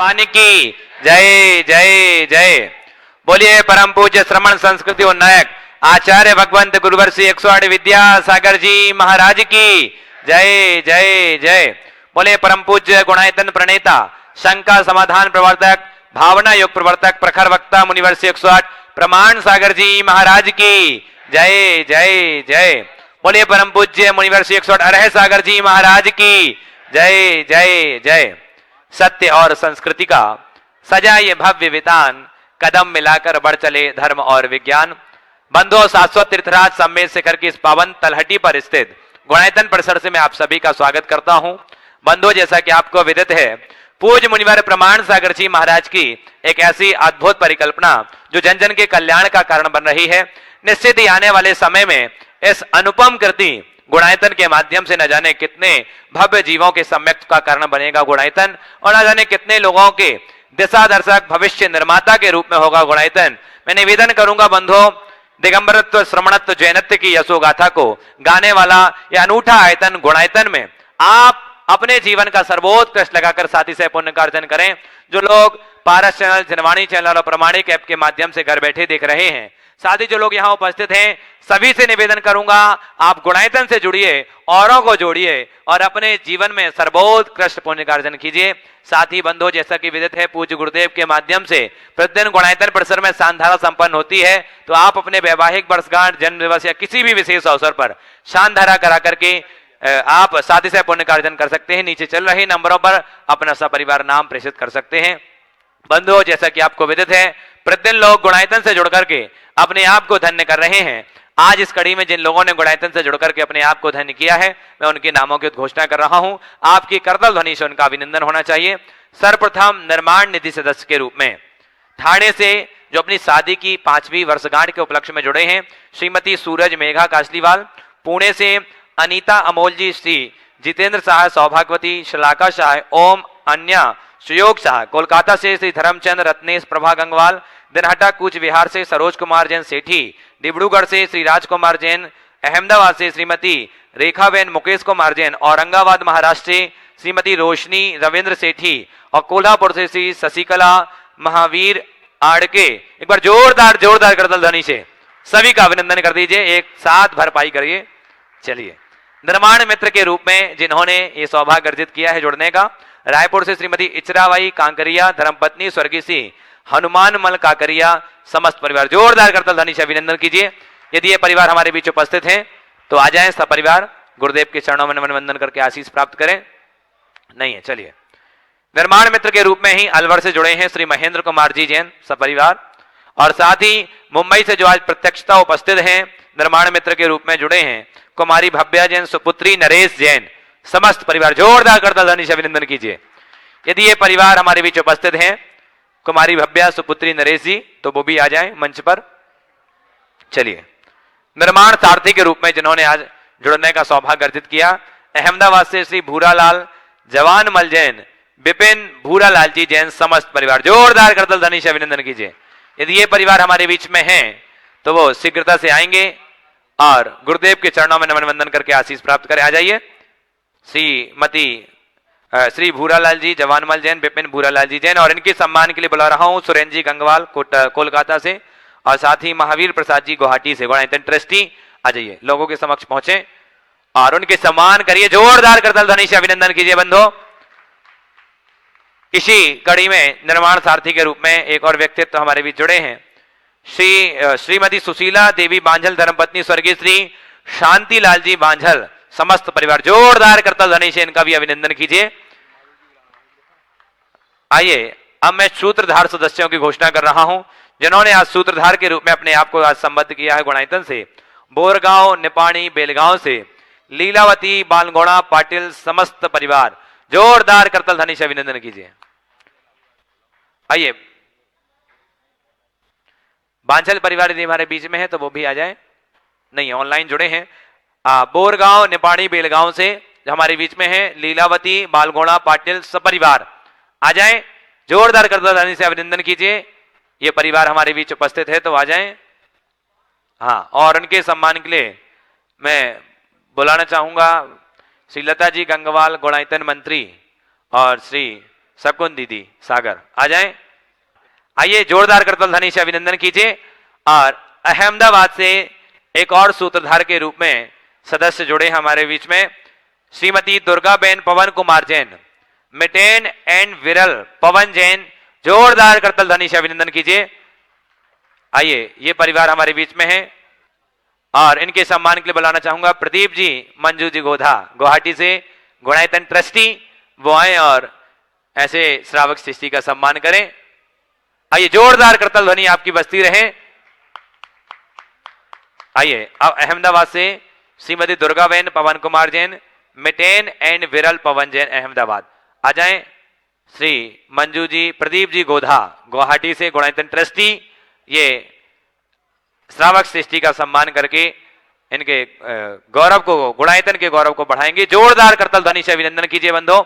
भगवान की जय जय जय। बोलिए परम पूज्य श्रमण संस्कृति उन्नायक आचार्य भगवंत गुरुवर श्री 108 विद्यासागर जी महाराज की जय जय जय। बोले परम पूज्य गुणायतन प्रणेता शंका समाधान प्रवर्तक भावना योग प्रवर्तक प्रखर वक्ता मुनिवर श्री 108 प्रमाण सागर जी महाराज की जय जय जय। बोलिए परम पूज्य मुनिवर श्री 108 अरह सागर जी महाराज की जय जय जय। सत्य और संस्कृति का सजा ये भव्य वितान कदम मिलाकर बढ़ चले धर्म और विज्ञान। बंधुओं, शाश्वत तीर्थराज सम्मेद शिखर की इस पावन तलहटी पर स्थित गुणायतन परिसर से मैं आप सभी का स्वागत करता हूं। बंधुओं, जैसा कि आपको विदित है, पूज्य मुनिवर प्रमाण सागर जी महाराज की एक ऐसी अद्भुत परिकल्पना जो जन जन के कल्याण का कारण बन रही है। निश्चित ही आने वाले समय में इस अनुपम कृति गुणायतन के माध्यम से न जाने कितने भव्य जीवों के सम्यक का कारण बनेगा गुणायतन, और न जाने कितने लोगों के दिशा दर्शक भविष्य निर्माता के रूप में होगा गुणायतन। मैं निवेदन करूंगा बंधुओं, दिगंबरत्व श्रमणत्व जैनत्व की यशोगाथा को गाने वाला यह अनूठा आयतन गुणायतन में आप अपने जीवन का सर्वोत्कृष्ट लगाकर साथी से पुण्य का अर्जन करें। जो लोग पारस चैनल, जनवाणी चैनल और प्रमाणिक ऐप के माध्यम से घर बैठे देख रहे हैं, साथ ही जो लोग यहाँ उपस्थित हैं, सभी से निवेदन करूंगा आप गुणायतन से जुड़िए, औरों को जोड़िए और अपने जीवन में सर्वोत्कृष्ट पुण्य का अर्जन कीजिए। साथ ही बंधुओं, जैसा कि विदित है, पूज्य गुरुदेव के माध्यम से प्रतिदिन गुणायतन परिसर में शानधारा संपन्न होती है। तो आप अपने वैवाहिक वर्षगांठ, जन्म दिवस या किसी भी विशेष अवसर पर शानधारा करा करके आप साथी से पुण्य का अर्जन कर सकते हैं। नीचे चल रहे नंबरों पर अपना सपरिवार नाम प्रेषित कर सकते हैं। बंधुओं, जैसा कि आपको विदित है, प्रतिदिन लोग गुणायतन से जुड़ करके अपने आप को धन्य कर रहे हैं। आज इस कड़ी में जिन लोगों ने गुणायतन से जुड़ करके अपने आप को धन्य किया है, मैं उनके नामों की घोषणा कर रहा हूं। आपकी करतल ध्वनि से उनका अभिनंदन होना चाहिए। सर्वप्रथम निर्माण निधि सदस्य के रूप में ठाणे से जो अपनी शादी की 5वीं वर्षगांठ के उपलक्ष्य में जुड़े हैं, श्रीमती सूरज मेघा कासलीवाल। पुणे से अनीता अमोल जी, श्री जितेंद्र शाह, सौभाग्यवती शलाका शाह, ओम अन्या सुयोग शाह। कोलकाता से श्री धर्मचंद रत्नेश प्रभा गंगवाल। दिनहटा कूच बिहार से सरोज कुमार जैन सेठी। डिब्रूगढ़ से श्री राजकुमार जैन। अहमदाबाद से श्रीमती रेखाबेन मुकेश कुमार जैन। औरंगाबाद महाराष्ट्र से श्रीमती रोशनी रविंद्र सेठी और कोल्हापुर से श्री शशिकला महावीर आड़के। एक बार जोरदार जोरदार करतल ध्वनि से सभी का अभिनंदन कर दीजिए, एक साथ भरपाई करिए। चलिए, निर्माण मित्र के रूप में जिन्होंने ये सौभाग्य अर्जित किया है जुड़ने का, रायपुर से श्रीमती इचराबाई कांकरिया, धर्मपत्नी स्वर्गीय श्री हनुमान मल काकरिया। समस्त परिवार जोरदार करतल ध्वनि से अभिनंदन कीजिए। यदि ये परिवार हमारे बीच उपस्थित हैं तो आ जाएं सब परिवार, गुरुदेव के चरणों में नमन वंदन करके आशीष प्राप्त करें। नहीं है, चलिए। निर्माण मित्र के रूप में ही अलवर से जुड़े हैं श्री महेंद्र कुमार जी जैन सपरिवार, और साथ ही मुंबई से जो आज प्रत्यक्षता उपस्थित हैं निर्माण मित्र के रूप में जुड़े हैं कुमारी भव्या जैन, सुपुत्री नरेश जैन। समस्त परिवार जोरदार करतल ध्वनि से अभिनंदन कीजिए। यदि ये परिवार हमारे बीच उपस्थित हैं, कुमारी भव्या, सुपुत्री नरेश जी, तो वो भी आ जाएं मंच पर। चलिए, निर्माण सारथी के रूप में जिन्होंने आज जुड़ने का सौभाग्य अर्जित किया, अहमदाबाद से श्री भूरालाल जवान मल जैन, विपिन भूरालाल जी जैन। समस्त परिवार जोरदार करतल ध्वनि से अभिनंदन कीजिए। यदि ये परिवार हमारे बीच में हैं तो वो शीघ्रता से आएंगे और गुरुदेव के चरणों में नमन वंदन करके आशीष प्राप्त करें। आ जाइए। श्री भूरालाल जी जवानमल जैन, विपिन भूरालाल जी जैन, और इनके सम्मान के लिए बुला रहा हूं सुरेंद्र जी गंगवाल कोलकाता से, और साथ ही महावीर प्रसाद जी गुवाहाटी से, गुणायतन ट्रस्टी। आ जाइए, लोगों के समक्ष पहुंचे और उनके सम्मान करिए। जोरदार करतल ध्वनि से अभिनंदन कीजिए बंधुओं। इसी कड़ी में निर्माण सारथी के रूप में एक और व्यक्तित्व हमारे बीच जुड़े हैं, श्रीमती सुशीला देवी बांझल, धर्मपत्नी स्वर्गीय श्री शांतिलाल जी बांझल। समस्त परिवार जोरदार करतल ध्वनि से इनका भी अभिनंदन कीजिए। आइए, अब मैं सूत्रधार सदस्यों की घोषणा कर रहा हूं जिन्होंने आज सूत्रधार के रूप में अपने आप को आज संबद्ध किया है गुणायतन से। बोरगांव, निपाणी, बेलगांव से लीलावती बालगोड़ा पाटिल। समस्त परिवार जोरदार करतल ध्वनि से अभिनंदन कीजिए। आइए, बांझल परिवार यदि हमारे बीच में है तो वो भी आ जाए। नहीं, ऑनलाइन जुड़े हैं। बोरगांव, निपाणी, बेलगांव से हमारे बीच में है लीलावती बालगोड़ा पाटिल सपरिवार। आ जाएं, जोरदार करतल ध्वनि से अभिनंदन कीजिए। ये परिवार हमारे बीच उपस्थित है तो आ जाएं। हाँ, और उनके सम्मान के लिए मैं बुलाना चाहूंगा श्री लता जी गंगवाल, गुणायतन मंत्री, और श्री शकुन दीदी, सागर आ जाएं। आइए जोरदार करतल ध्वनि से अभिनंदन कीजिए। और अहमदाबाद से एक और सूत्रधार के रूप में सदस्य जुड़े हमारे बीच में, श्रीमती दुर्गाबेन पवन कुमार जैन, मिटेन एंड विरल पवन जैन, जोरदार करतल ध्वनि से अभिनंदन कीजिए। आइए, ये परिवार हमारे बीच में है और इनके सम्मान के लिए बुलाना चाहूंगा प्रदीप जी, मंजू जी गोधा, गुवाहाटी से गुणायतन ट्रस्टी, वो आए और ऐसे श्रावक शिष्टि का सम्मान करें। आइए, जोरदार करतल ध्वनि आपकी बजती रहे। आइए, अब अहमदाबाद से श्रीमती दुर्गाबेन पवन कुमार जैन, मिटेन एंड विरल पवन जैन, अहमदाबाद आ जाएं। श्री मंजू जी, प्रदीप जी गोधा, गुवाहाटी से गुणायतन ट्रस्टी, ये श्रावक सृष्टि का सम्मान करके इनके गौरव को, गुणायतन के गौरव को बढ़ाएंगे। जोरदार करतल ध्वनि से अभिनंदन कीजिए बंधो।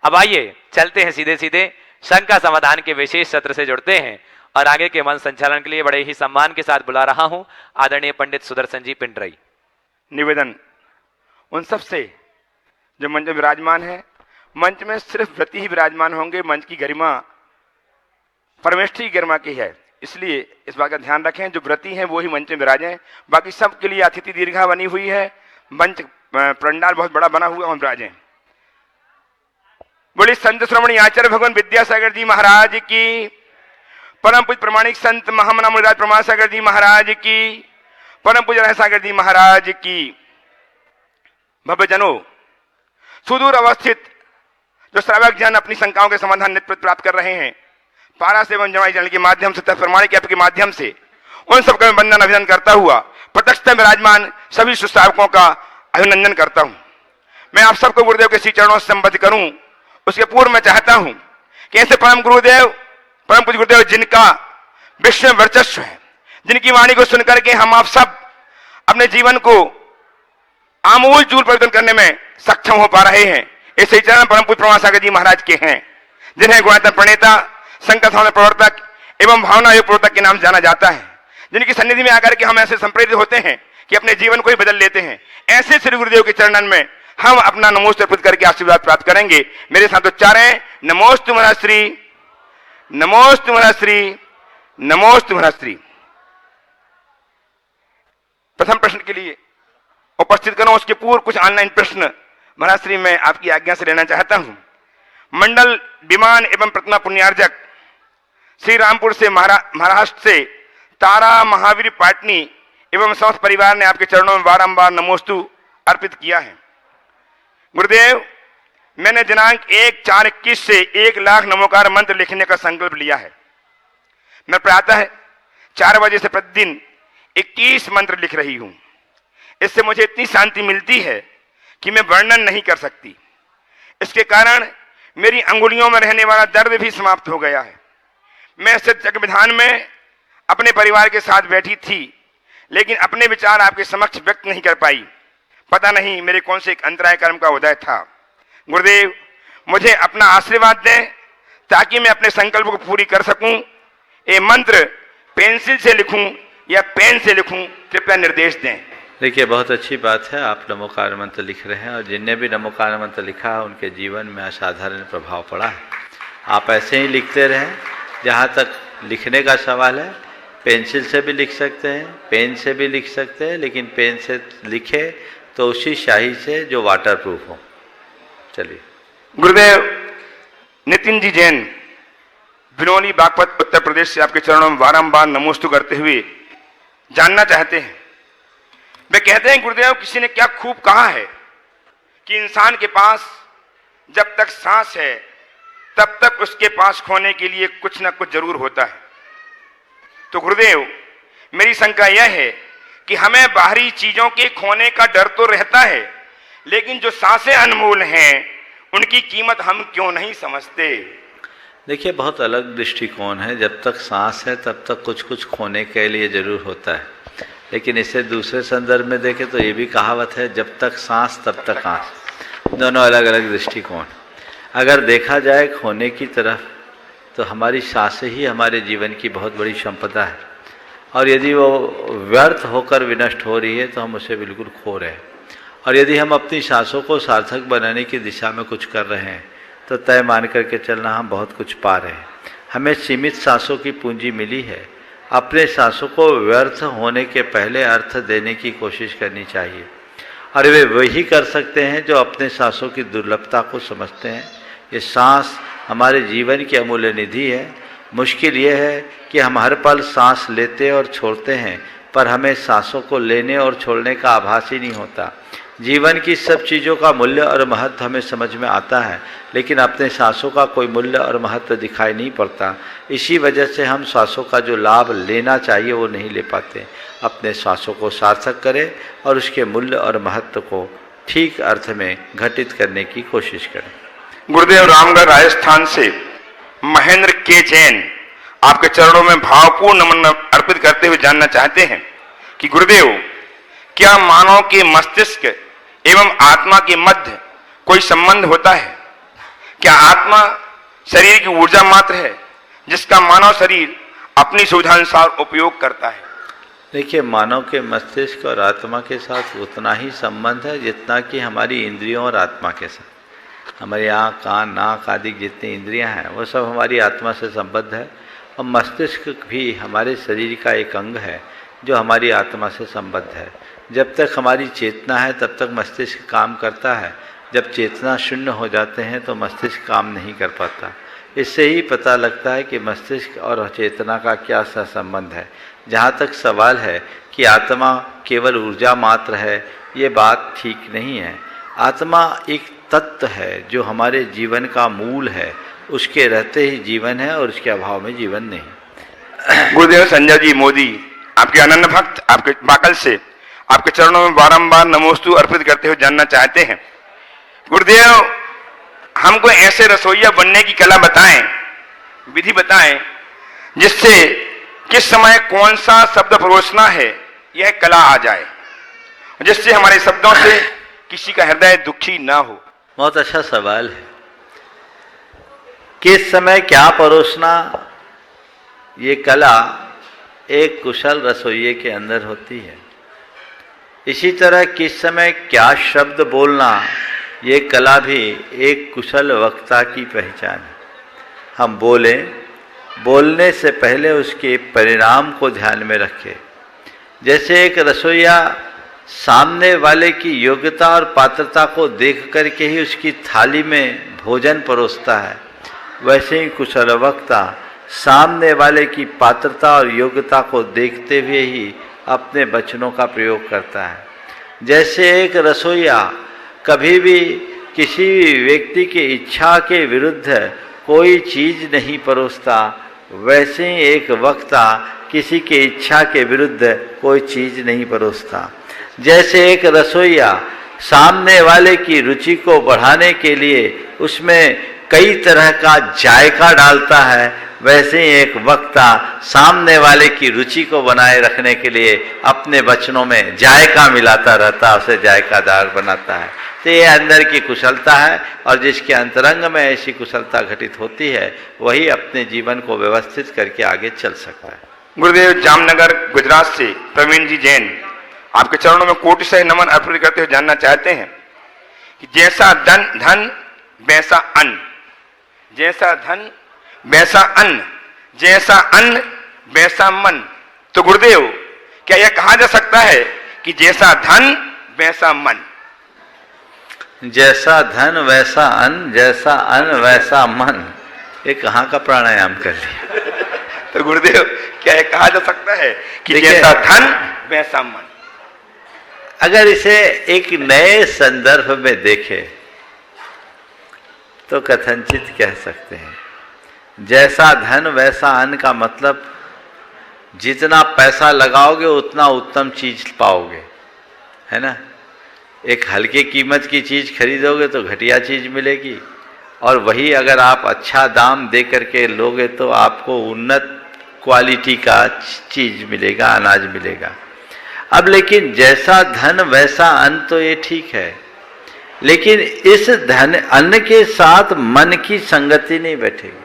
अब आइए चलते हैं सीधे सीधे शंका समाधान के विशेष सत्र से जुड़ते हैं और आगे के मंच संचालन के लिए बड़े ही सम्मान के साथ बुला रहा हूं आदरणीय पंडित सुदर्शन जी पिंडरई। निवेदन उन सब से जो मंच में विराजमान है, मंच में सिर्फ व्रती ही विराजमान होंगे। मंच की गरिमा परमेष्ठी की गरिमा की है, इसलिए इस बात का ध्यान रखें, जो व्रती हैं वो ही मंच में विराजें। बाकी सबके लिए अतिथि दीर्घा बनी हुई है, मंच पंडाल बहुत बड़ा बना हुआ है, विराजें। बोली संत श्रवणी आचार्य भगवान विद्यासागर जी महाराज की, परम पूज्य प्रमाणिक संत महामना मुनिराज प्रमाण सागर जी महाराज की, परम पूज्य रह सागर जी महाराज की। भव्यजनों, सुदूर अवस्थित जो श्रावक जन अपनी शंकाओं के समाधान नित्य प्राप्त कर रहे हैं, पारा से एवं जमाई जल के माध्यम से, प्रमाणिक ऐप के माध्यम से, उन सबका मैं वंदन अभिनंदन करता हुआ प्रत्यक्ष विराजमान सभी सुश्रावकों का अभिनंदन करता हूं। मैं आप सबको गुरुदेव के श्री चरणों से संबद्ध करूं। उसके पूर्व मैं चाहता हूं कि ऐसे परम गुरुदेव, परम पूज्य गुरुदेव जिनका विश्व में वर्चस्व है, जिनकी वाणी को सुनकर के हम आप सब अपने जीवन को आमूल चूल परिवर्तन करने में सक्षम हो पा रहे हैं, ऐसे चरण परम पूज्य प्रमाण सागर जी महाराज के हैं, जिन्हें गुणायतन प्रणेता, संकट समाधान प्रवर्तक एवं भावना योग प्रवर्तक के नाम जाना जाता है, जिनकी सन्निधि में आकर के हम ऐसे संप्रेरित होते हैं कि अपने जीवन को ही बदल लेते हैं। ऐसे श्री गुरुदेव के चरणन में हम अपना नमोस्तु अर्पित करके आशीर्वाद प्राप्त करेंगे। मेरे साथ उच्चारें, नमोस्तु मनश्री, नमोस्तु मनश्री, नमोस्तु मनश्री। प्रथम प्रश्न के लिए उपस्थित करूं, उसके पूर्व कुछ ऑनलाइन प्रश्न मनश्री में आपकी आज्ञा से लेना चाहता हूं। मंडल विमान एवं प्रतिमा पुण्यार्जक श्री रामपुर से महाराष्ट्र से तारा महावीर पाटनी एवं समस्त परिवार ने आपके चरणों में बारंबार नमोस्तु अर्पित किया है। गुरुदेव, मैंने दिनांक 1/4/21 से 1 लाख नमोकार मंत्र लिखने का संकल्प लिया है। मैं प्रातः 4 बजे से प्रतिदिन 21 मंत्र लिख रही हूं। इससे मुझे इतनी शांति मिलती है कि मैं वर्णन नहीं कर सकती। इसके कारण मेरी अंगुलियों में रहने वाला दर्द भी समाप्त हो गया है। मैं सत्संग विधान में अपने परिवार के साथ बैठी थी, लेकिन अपने विचार आपके समक्ष व्यक्त नहीं कर पाई। पता नहीं मेरे कौन से एक अंतराय कर्म का उदय था। गुरुदेव, मुझे अपना आशीर्वाद दें ताकि मैं अपने संकल्प को पूरी कर सकूं। ये मंत्र पेंसिल से लिखूं या पेन से लिखूं, कृपया निर्देश दें। देखिए, बहुत अच्छी बात है, आप नमोकार मंत्र लिख रहे हैं और जिनने भी नमोकार मंत्र लिखा है उनके जीवन में असाधारण प्रभाव पड़ा है। आप ऐसे ही लिखते रहें। जहाँ तक लिखने का सवाल है, पेंसिल से भी लिख सकते हैं, पेन से भी लिख सकते हैं, लेकिन पेन से लिखे तो उसी स्याही से जो वाटर प्रूफ हो। चलिए। गुरुदेव, नितिन जी जैन, बिनौली बागपत उत्तर प्रदेश से आपके चरणों में बारंबार नमोस्तु करते हुए जानना चाहते हैं। वे कहते हैं, गुरुदेव, किसी ने क्या खूब कहा है कि इंसान के पास जब तक सांस है तब तक उसके पास खोने के लिए कुछ ना कुछ जरूर होता है। तो गुरुदेव, मेरी शंका यह है कि हमें बाहरी चीजों के खोने का डर तो रहता है, लेकिन जो सांसें अनमोल हैं उनकी कीमत हम क्यों नहीं समझते? देखिए, बहुत अलग दृष्टिकोण है। जब तक सांस है तब तक कुछ कुछ खोने के लिए जरूर होता है, लेकिन इसे दूसरे संदर्भ में देखें तो ये भी कहावत है, जब तक सांस तब तक आस। दोनों अलग अलग दृष्टिकोण। अगर देखा जाए खोने की तरफ तो हमारी सांसें ही हमारे जीवन की बहुत बड़ी संपदा है, और यदि वो व्यर्थ होकर विनष्ट हो रही है तो हम उसे बिल्कुल खो रहे हैं। और यदि हम अपनी सांसों को सार्थक बनाने की दिशा में कुछ कर रहे हैं तो तय मान करके चलना हम बहुत कुछ पा रहे हैं। हमें सीमित सांसों की पूंजी मिली है, अपने सांसों को व्यर्थ होने के पहले अर्थ देने की कोशिश करनी चाहिए। और वे वही कर सकते हैं जो अपने सांसों की दुर्लभता को समझते हैं। ये सांस हमारे जीवन की अमूल्य निधि है। मुश्किल ये है कि हम हर पल सांस लेते और छोड़ते हैं, पर हमें सांसों को लेने और छोड़ने का आभास ही नहीं होता। जीवन की सब चीज़ों का मूल्य और महत्व हमें समझ में आता है, लेकिन अपने सांसों का कोई मूल्य और महत्व दिखाई नहीं पड़ता। इसी वजह से हम सांसों का जो लाभ लेना चाहिए वो नहीं ले पाते। अपने सांसों को सार्थक करें और उसके मूल्य और महत्व को ठीक अर्थ में घटित करने की कोशिश करें। गुरुदेव, रामगढ़ राजस्थान से महेंद्र के जैन आपके चरणों में भावपूर्ण नमन अर्पित करते हुए जानना चाहते हैं कि गुरुदेव, क्या मानव के मस्तिष्क एवं आत्मा के मध्य कोई संबंध होता है? क्या आत्मा शरीर की ऊर्जा मात्र है जिसका मानव शरीर अपनी सुविधानुसार उपयोग करता है? देखिए, मानव के मस्तिष्क और आत्मा के साथ उतना ही संबंध है जितना कि हमारी इंद्रियों और आत्मा के साथ। हमारी आँख, कान, नाक आदि जितनी इंद्रियां हैं वो सब हमारी आत्मा से संबद्ध है, और मस्तिष्क भी हमारे शरीर का एक अंग है जो हमारी आत्मा से संबद्ध है। जब तक हमारी चेतना है तब तक मस्तिष्क काम करता है। जब चेतना शून्य हो जाते हैं तो मस्तिष्क काम नहीं कर पाता। इससे ही पता लगता है कि मस्तिष्क और चेतना का क्या सहसंबंध है। जहाँ तक सवाल है कि आत्मा केवल ऊर्जा मात्र है, ये बात ठीक नहीं है। आत्मा एक तत्व है जो हमारे जीवन का मूल है। उसके रहते ही जीवन है और उसके अभाव में जीवन नहीं। गुरुदेव संजय जी मोदी आपके अनन्य भक्त आपके बाकल से आपके चरणों में बारंबार नमोस्तु अर्पित करते हुए जानना चाहते हैं, गुरुदेव, हमको ऐसे रसोइया बनने की कला बताएं, विधि बताएं, जिससे किस समय कौन सा शब्द परोसना है यह कला आ जाए, जिससे हमारे शब्दों से किसी का हृदय दुखी ना हो। बहुत अच्छा सवाल है। किस समय क्या परोसना, ये कला एक कुशल रसोइये के अंदर होती है। इसी तरह किस समय क्या शब्द बोलना, ये कला भी एक कुशल वक्ता की पहचान है। हम बोलने से पहले उसके परिणाम को ध्यान में रखें। जैसे एक रसोइया सामने वाले की योग्यता और पात्रता को देख करके ही उसकी थाली में भोजन परोसता है, वैसे ही कुशल वक्ता सामने वाले की पात्रता और योग्यता को देखते हुए ही अपने वचनों का प्रयोग करता है। जैसे एक रसोइया कभी भी किसी व्यक्ति की इच्छा के विरुद्ध कोई चीज नहीं परोसता, वैसे ही एक वक्ता किसी की इच्छा के विरुद्ध कोई चीज नहीं परोसता। जैसे एक रसोइया सामने वाले की रुचि को बढ़ाने के लिए उसमें कई तरह का जायका डालता है, वैसे ही एक वक्ता सामने वाले की रुचि को बनाए रखने के लिए अपने वचनों में जायका मिलाता रहता है, उसे जायकादार बनाता है। तो ये अंदर की कुशलता है, और जिसके अंतरंग में ऐसी कुशलता घटित होती है वही अपने जीवन को व्यवस्थित करके आगे चल सकता है। गुरुदेव, जामनगर गुजरात से प्रवीण जी जैन आपके चरणों में कोटि से नमन अर्पित करते हुए जानना चाहते हैं कि जैसा धन वैसा अन्न, जैसा धन वैसा अन्न, जैसा अन्न वैसा मन। तो गुरुदेव, क्या यह कहा जा सकता है कि जैसा धन वैसा मन? जैसा धन वैसा अन्न, जैसा अन्न वैसा मन, ये कहाँ का प्राणायाम कर लिया? तो गुरुदेव, क्या यह कहा जा सकता है कि जैसा धन वैसा मन? अगर इसे एक नए संदर्भ में देखें तो कथनचित कह सकते हैं, जैसा धन वैसा अन्न का मतलब जितना पैसा लगाओगे उतना उत्तम चीज पाओगे, है ना। एक हल्के कीमत की चीज खरीदोगे तो घटिया चीज मिलेगी, और वही अगर आप अच्छा दाम दे करके लोगे तो आपको उन्नत क्वालिटी का चीज मिलेगा, अनाज मिलेगा। अब लेकिन जैसा धन वैसा अन्न, तो ये ठीक है, लेकिन इस धन अन्न के साथ मन की संगति नहीं बैठेगी।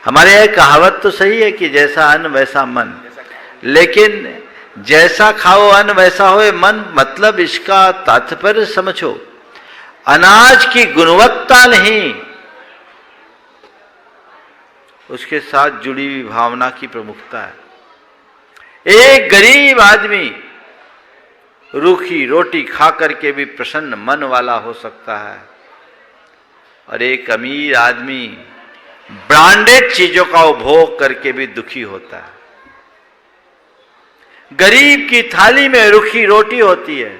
हमारे यहाँ कहावत तो सही है कि जैसा अन्न वैसा मन, लेकिन जैसा खाओ अन्न वैसा होए मन, मतलब इसका तात्पर्य समझो। अनाज की गुणवत्ता नहीं, उसके साथ जुड़ी हुई भावना की प्रमुखता है। एक गरीब आदमी रूखी रोटी खा करके भी प्रसन्न मन वाला हो सकता है, और एक अमीर आदमी ब्रांडेड चीजों का उपभोग करके भी दुखी होता है। गरीब की थाली में रूखी रोटी होती है,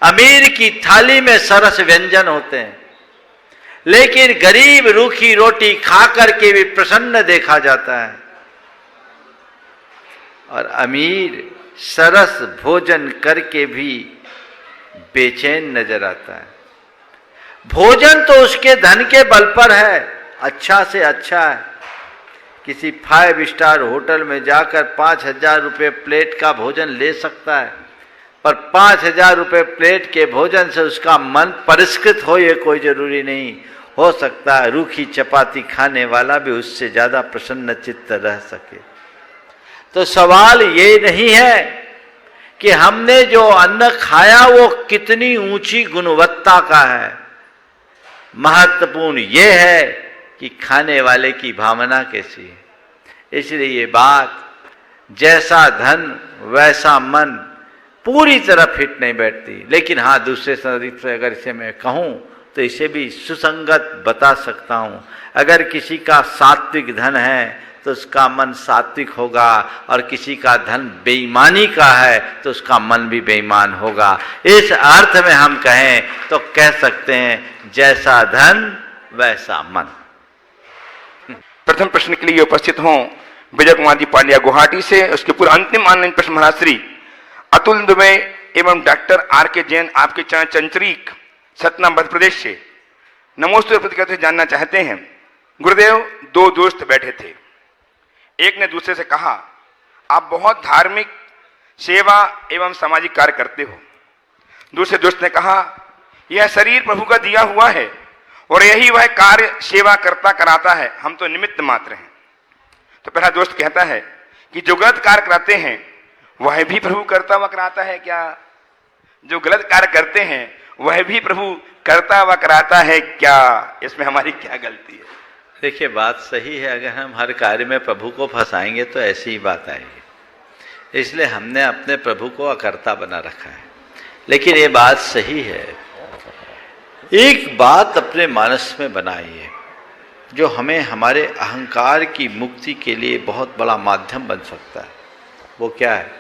अमीर की थाली में सरस व्यंजन होते हैं, लेकिन गरीब रूखी रोटी खा करके भी प्रसन्न देखा जाता है, और अमीर सरस भोजन करके भी बेचैन नजर आता है। भोजन तो उसके धन के बल पर है, अच्छा से अच्छा है। किसी 5 स्टार होटल में जाकर 5,000 रुपये प्लेट का भोजन ले सकता है, पर 5,000 रुपये प्लेट के भोजन से उसका मन परिष्कृत हो ये कोई जरूरी नहीं। हो सकता है रूखी चपाती खाने वाला भी उससे ज्यादा प्रसन्न चित्त रह सके। तो सवाल ये नहीं है कि हमने जो अन्न खाया वो कितनी ऊंची गुणवत्ता का है, महत्वपूर्ण ये है कि खाने वाले की भावना कैसी है। इसलिए ये बात जैसा धन वैसा मन पूरी तरह फिट नहीं बैठती, लेकिन हाँ दूसरे शरीर से अगर इसे मैं कहूँ तो इसे भी सुसंगत बता सकता हूँ। अगर किसी का सात्विक धन है तो उसका मन सात्विक होगा, और किसी का धन बेईमानी का है तो उसका मन भी बेईमान होगा। इस अर्थ में हम कहें तो कह सकते हैं जैसा धन वैसा मन। प्रथम प्रश्न के लिए उपस्थित हों विजय कुमार जी पांड्या गुवाहाटी से। उसके पूर्व अंतिम ऑनलाइन प्रश्न महाराज श्री अतुल दुबे एवं डॉक्टर R.K. जैन आपके चंचरीक सतना मध्य प्रदेश से नमोस्तु प्रतिक्रिया जानना चाहते हैं। गुरुदेव, 2 दोस्त बैठे थे। एक ने दूसरे से कहा, आप बहुत धार्मिक सेवा एवं सामाजिक कार्य करते हो। दूसरे दोस्त ने कहा, यह शरीर प्रभु का दिया हुआ है और यही वह कार्य सेवा करता कराता है, हम तो निमित्त मात्र हैं। तो पहला दोस्त कहता है कि जो गलत कार्य कराते हैं वह भी प्रभु करता हुआ कराता है क्या? जो गलत कार्य करते हैं वह भी प्रभु करता हुआ कराता है क्या? इसमें हमारी क्या गलती है? देखिए, बात सही है। अगर हम हर कार्य में प्रभु को फंसाएंगे तो ऐसी ही बात आएगी। इसलिए हमने अपने प्रभु को अकर्ता बना रखा है। लेकिन ये बात सही है, एक बात अपने मानस में बनाइए जो हमें हमारे अहंकार की मुक्ति के लिए बहुत बड़ा माध्यम बन सकता है। वो क्या है?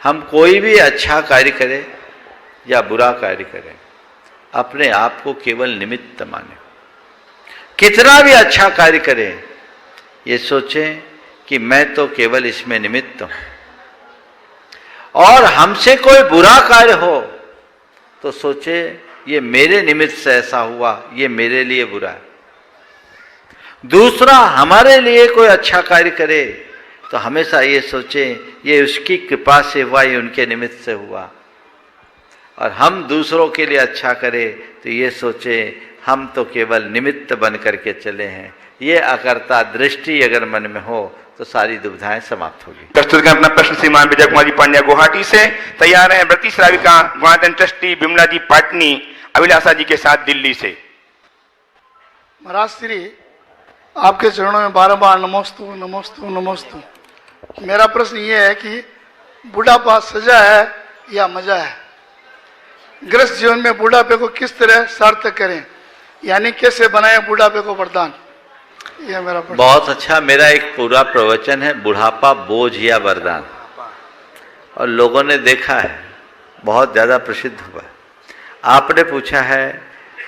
हम कोई भी अच्छा कार्य करें या बुरा कार्य करें, अपने आप को केवल निमित्त माने। कितना भी अच्छा कार्य करें, ये सोचें कि मैं तो केवल इसमें निमित्त हूं, और हमसे कोई बुरा कार्य हो तो सोचे ये मेरे निमित्त से ऐसा हुआ, ये मेरे लिए बुरा है। दूसरा हमारे लिए कोई अच्छा कार्य करे तो हमेशा ये सोचे ये उसकी कृपा से हुआ, ये उनके निमित्त से हुआ। और हम दूसरों के लिए अच्छा करें तो ये सोचे हम तो केवल निमित्त बन करके चले हैं। ये अकर्ता दृष्टि अगर मन में हो तो सारी दुविधाएं समाप्त होगी। प्रस्तुत करें अपना प्रश्न श्रीमान विजय कुमार जी पांड्या गुवाहाटी से। तैयार है व्रती श्राविका गुणाधन ट्रस्टी बिमला जी पाटनी अभिलाषा जी के साथ दिल्ली से। महाराज श्री आपके चरणों में बारंबार नमोस्तु नमोस्तु नमोस्तु। मेरा प्रश्न ये है कि बुढ़ापा सजा है या मजा है? गृहस्थ जीवन में बुढ़ापे को किस तरह सार्थक करें, यानी कैसे बनाए बुढ़ापे को वरदान? यह मेरा प्रश्न। बहुत अच्छा। मेरा एक पूरा प्रवचन है बुढ़ापा बोझ या वरदान, और लोगों ने देखा है, बहुत ज्यादा प्रसिद्ध हुआ। आपने पूछा है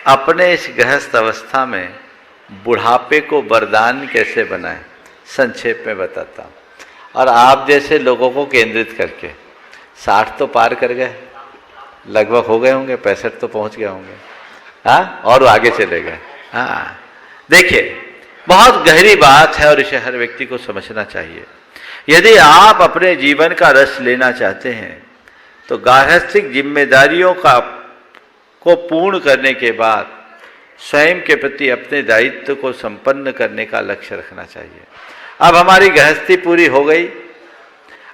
अपने इस गृहस्थ अवस्था में बुढ़ापे को वरदान कैसे बनाएं। संक्षेप में बताता हूँ, और आप जैसे लोगों को केंद्रित करके। 60 तो पार कर गए, लगभग हो गए होंगे, 65 तो पहुंच गए होंगे, हाँ, और आगे चले गए। हाँ, देखिए बहुत गहरी बात है और इसे हर व्यक्ति को समझना चाहिए। यदि आप अपने जीवन का रस लेना चाहते हैं तो गार्हस्थ्यिक जिम्मेदारियों को पूर्ण करने के बाद स्वयं के प्रति अपने दायित्व को संपन्न करने का लक्ष्य रखना चाहिए। अब हमारी गृहस्थी पूरी हो गई,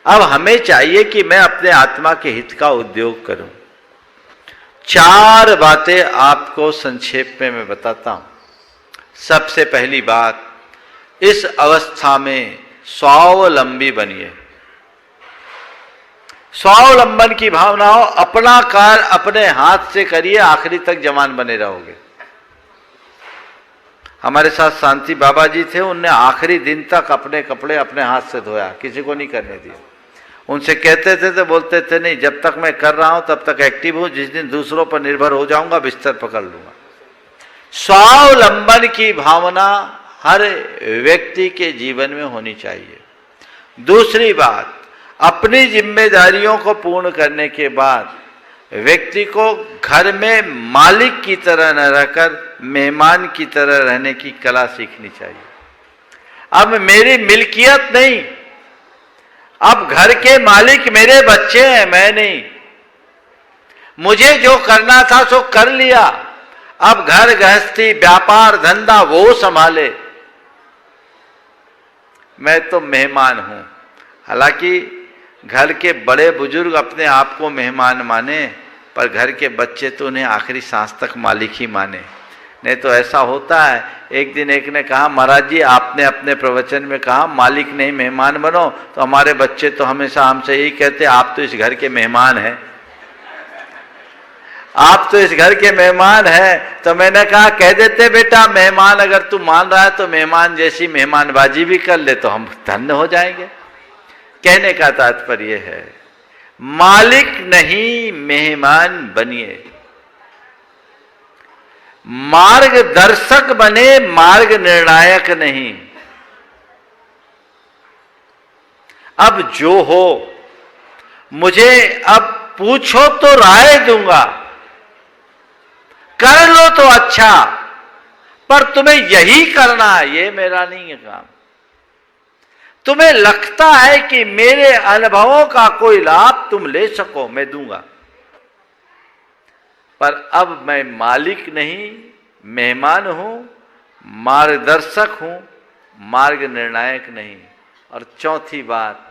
अब हमें चाहिए कि मैं अपने आत्मा के हित का उद्योग करूं। 4 बातें आपको संक्षेप में मैं बताता हूं। सबसे पहली बात, इस अवस्था में स्वावलंबी बनिए। स्वावलंबन की भावना हो, अपना कार्य अपने हाथ से करिए, आखिरी तक जवान बने रहोगे। हमारे साथ शांति बाबा जी थे, उनने आखिरी दिन तक अपने कपड़े अपने हाथ से धोया, किसी को नहीं करने दिया। उनसे कहते थे तो बोलते थे नहीं, जब तक मैं कर रहा हूं तब तक एक्टिव हूं, जिस दिन दूसरों पर निर्भर हो जाऊंगा बिस्तर पकड़ लूंगा। स्वावलंबन की भावना हर व्यक्ति के जीवन में होनी चाहिए। दूसरी बात, अपनी जिम्मेदारियों को पूर्ण करने के बाद व्यक्ति को घर में मालिक की तरह न रहकर मेहमान की तरह रहने की कला सीखनी चाहिए। अब मेरी मिल्कियत नहीं, अब घर के मालिक मेरे बच्चे हैं, मैं नहीं। मुझे जो करना था सो कर लिया, अब घर गृहस्थी व्यापार धंधा वो संभाले, मैं तो मेहमान हूं। हालांकि घर के बड़े बुजुर्ग अपने आप को मेहमान माने, पर घर के बच्चे तो उन्हें आखिरी सांस तक मालिक ही माने। नहीं तो ऐसा होता है, एक दिन एक ने कहा, महाराज जी आपने अपने प्रवचन में कहा मालिक नहीं मेहमान बनो, तो हमारे बच्चे तो हमेशा हमसे यही कहते आप तो इस घर के मेहमान हैं, आप तो इस घर के मेहमान हैं। तो मैंने कहा कह देते बेटा, मेहमान अगर तू मान रहा है तो मेहमान जैसी मेहमानबाजी भी कर ले तो हम धन्य हो जाएंगे। कहने का तात्पर्य है मालिक नहीं मेहमान बनिए, मार्गदर्शक बने, मार्ग निर्णायक नहीं। अब जो हो, मुझे अब पूछो तो राय दूंगा, कर लो तो अच्छा, पर तुम्हें यही करना है ये मेरा नहीं है काम। तुम्हें लगता है कि मेरे अनुभवों का कोई लाभ तुम ले सको, मैं दूंगा, पर अब मैं मालिक नहीं मेहमान हूं, मार्गदर्शक हूं, मार्ग निर्णायक नहीं। और चौथी बात,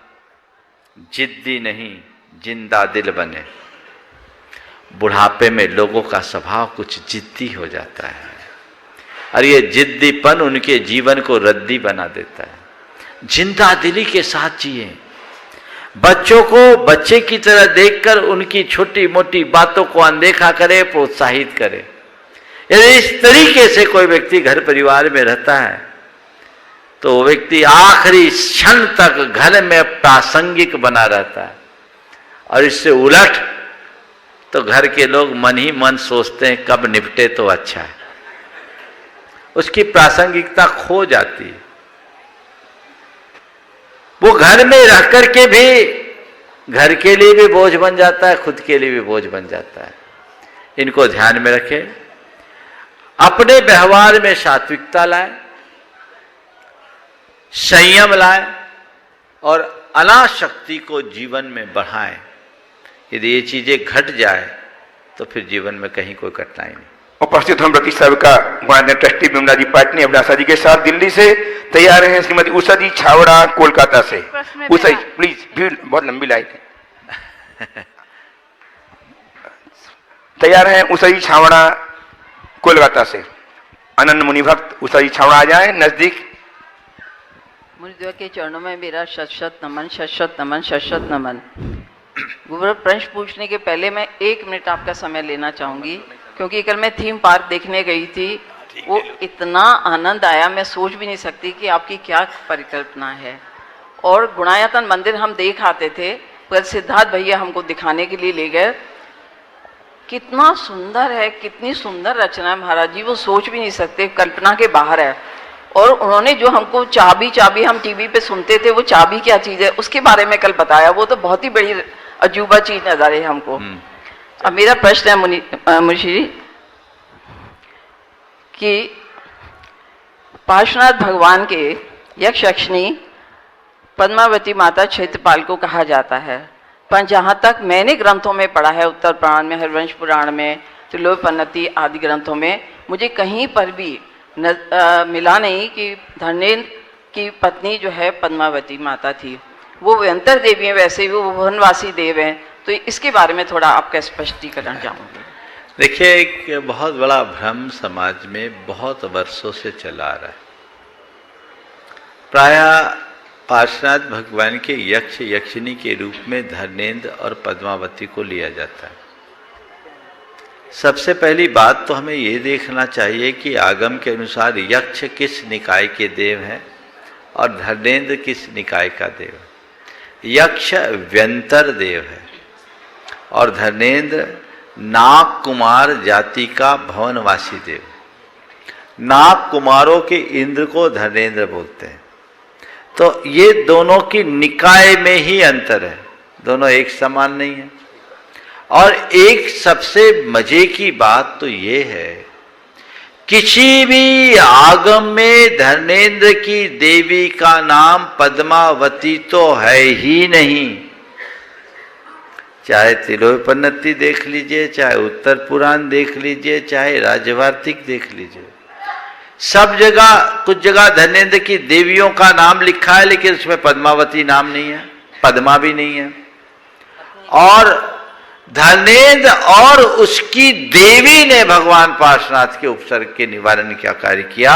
जिद्दी नहीं जिंदा दिल बने। बुढ़ापे में लोगों का स्वभाव कुछ जिद्दी हो जाता है और ये जिद्दीपन उनके जीवन को रद्दी बना देता है। जिंदा दिली के साथ जिए, बच्चों को बच्चे की तरह देखकर उनकी छोटी मोटी बातों को अनदेखा करे, प्रोत्साहित करे। यदि इस तरीके से कोई व्यक्ति घर परिवार में रहता है तो वो व्यक्ति आखिरी क्षण तक घर में प्रासंगिक बना रहता है। और इससे उलट तो घर के लोग मन ही मन सोचते हैं कब निपटे तो अच्छा है, उसकी प्रासंगिकता खो जाती है। वो घर में रह करके भी घर के लिए भी बोझ बन जाता है, खुद के लिए भी बोझ बन जाता है। इनको ध्यान में रखें, अपने व्यवहार में सात्विकता लाए, संयम लाए और अनाशक्ति को जीवन में बढ़ाएं। यदि ये चीजें घट जाए तो फिर जीवन में कहीं कोई कठिनाई नहीं। उपस्थित हम ब्रिटिश साहब का गुआंडे ट्रस्टी बिमला जी पाटनी अभिलाषा जी के साथ दिल्ली से तैयार हैं श्रीमती उषा जी छावड़ा कोलकाता से। उषा जी प्लीज, भीड़ बहुत लंबी लाइन है। तैयार हैं उषा जी छावड़ा कोलकाता से। अनंत मुनि भक्त उषा जी छावड़ा आ जाए नजदीक। मुनिदेव के चरणों में मेरा शत नमन, शत नमन, शत नमन। गुरुवर, प्रश्न पूछने के पहले मैं 1 मिनट आपका समय लेना चाहूंगी, क्योंकि कल मैं थीम पार्क देखने गई थी, वो इतना आनंद आया, मैं सोच भी नहीं सकती कि आपकी क्या परिकल्पना है। और गुणायतन मंदिर हम देख आते थे, पर सिद्धार्थ भैया हमको दिखाने के लिए ले गए। कितना सुंदर है, कितनी सुंदर रचना है महाराज जी, वो सोच भी नहीं सकते, कल्पना के बाहर है। और उन्होंने जो हमको चाबी हम टीवी पे सुनते थे, वो चाबी क्या चीज़ है उसके बारे में कल बताया, वो तो बहुत ही बड़ी अजूबा चीज नजर है हमको। अब मेरा प्रश्न है मुनिषी जी कि पार्श्वनाथ भगवान के यक्षनी पद्मावती माता क्षेत्रपाल को कहा जाता है, पर जहाँ तक मैंने ग्रंथों में पढ़ा है, उत्तर पुराण में, हरिवंश पुराण में, त्रिलोकपन्नति आदि ग्रंथों में, मुझे कहीं पर भी मिला नहीं कि धर्मेंद्र की पत्नी जो है पद्मावती माता थी। वो व्यंतर देवी हैं, वैसे भी वो भुवनवासी देव हैं, तो इसके बारे में थोड़ा आपका स्पष्टीकरण चाहूँगी। देखिए, एक बहुत बड़ा भ्रम समाज में बहुत वर्षों से चला आ रहा है। प्रायः पार्श्वनाथ भगवान के यक्ष यक्षिणी के रूप में धर्मेंद्र और पद्मावती को लिया जाता है। सबसे पहली बात तो हमें ये देखना चाहिए कि आगम के अनुसार यक्ष किस निकाय के देव हैं और धर्मेंद्र किस निकाय का देव है। यक्ष व्यंतर देव है और धर्मेंद्र नाग कुमार जाति का भवनवासी देव। नाग कुमारों के इंद्र को धर्मेंद्र बोलते हैं। तो ये दोनों की निकाय में ही अंतर है, दोनों एक समान नहीं है। और एक सबसे मजे की बात तो ये है, किसी भी आगम में धर्मेंद्र की देवी का नाम पद्मावती तो है ही नहीं। चाहे तिलोपन्नति देख लीजिए, चाहे उत्तर पुराण देख लीजिए, चाहे राजवार्तिक देख लीजिए, सब जगह कुछ जगह धर्मेंद्र की देवियों का नाम लिखा है, लेकिन उसमें पद्मावती नाम नहीं है, पद्मा भी नहीं है। और धर्मेंद्र और उसकी देवी ने भगवान पार्श्वनाथ के उपसर्ग के निवारण का कार्य किया।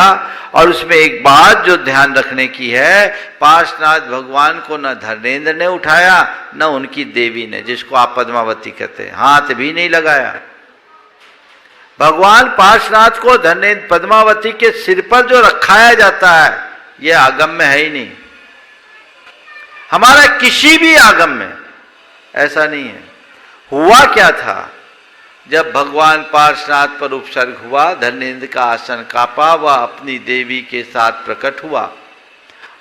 और उसमें एक बात जो ध्यान रखने की है, पार्श्वनाथ भगवान को न धर्मेंद्र ने उठाया न उनकी देवी ने, जिसको आप पद्मावती कहते हैं, हाथ भी नहीं लगाया। भगवान पार्श्वनाथ को धर्मेंद्र पद्मावती के सिर पर जो रखाया जाता है, यह आगम में है ही नहीं। हमारा किसी भी आगम में ऐसा नहीं है। हुआ क्या था, जब भगवान पार्श्वनाथ पर उपसर्ग हुआ, धर्मेंद्र का आसन कांपा, वह अपनी देवी के साथ प्रकट हुआ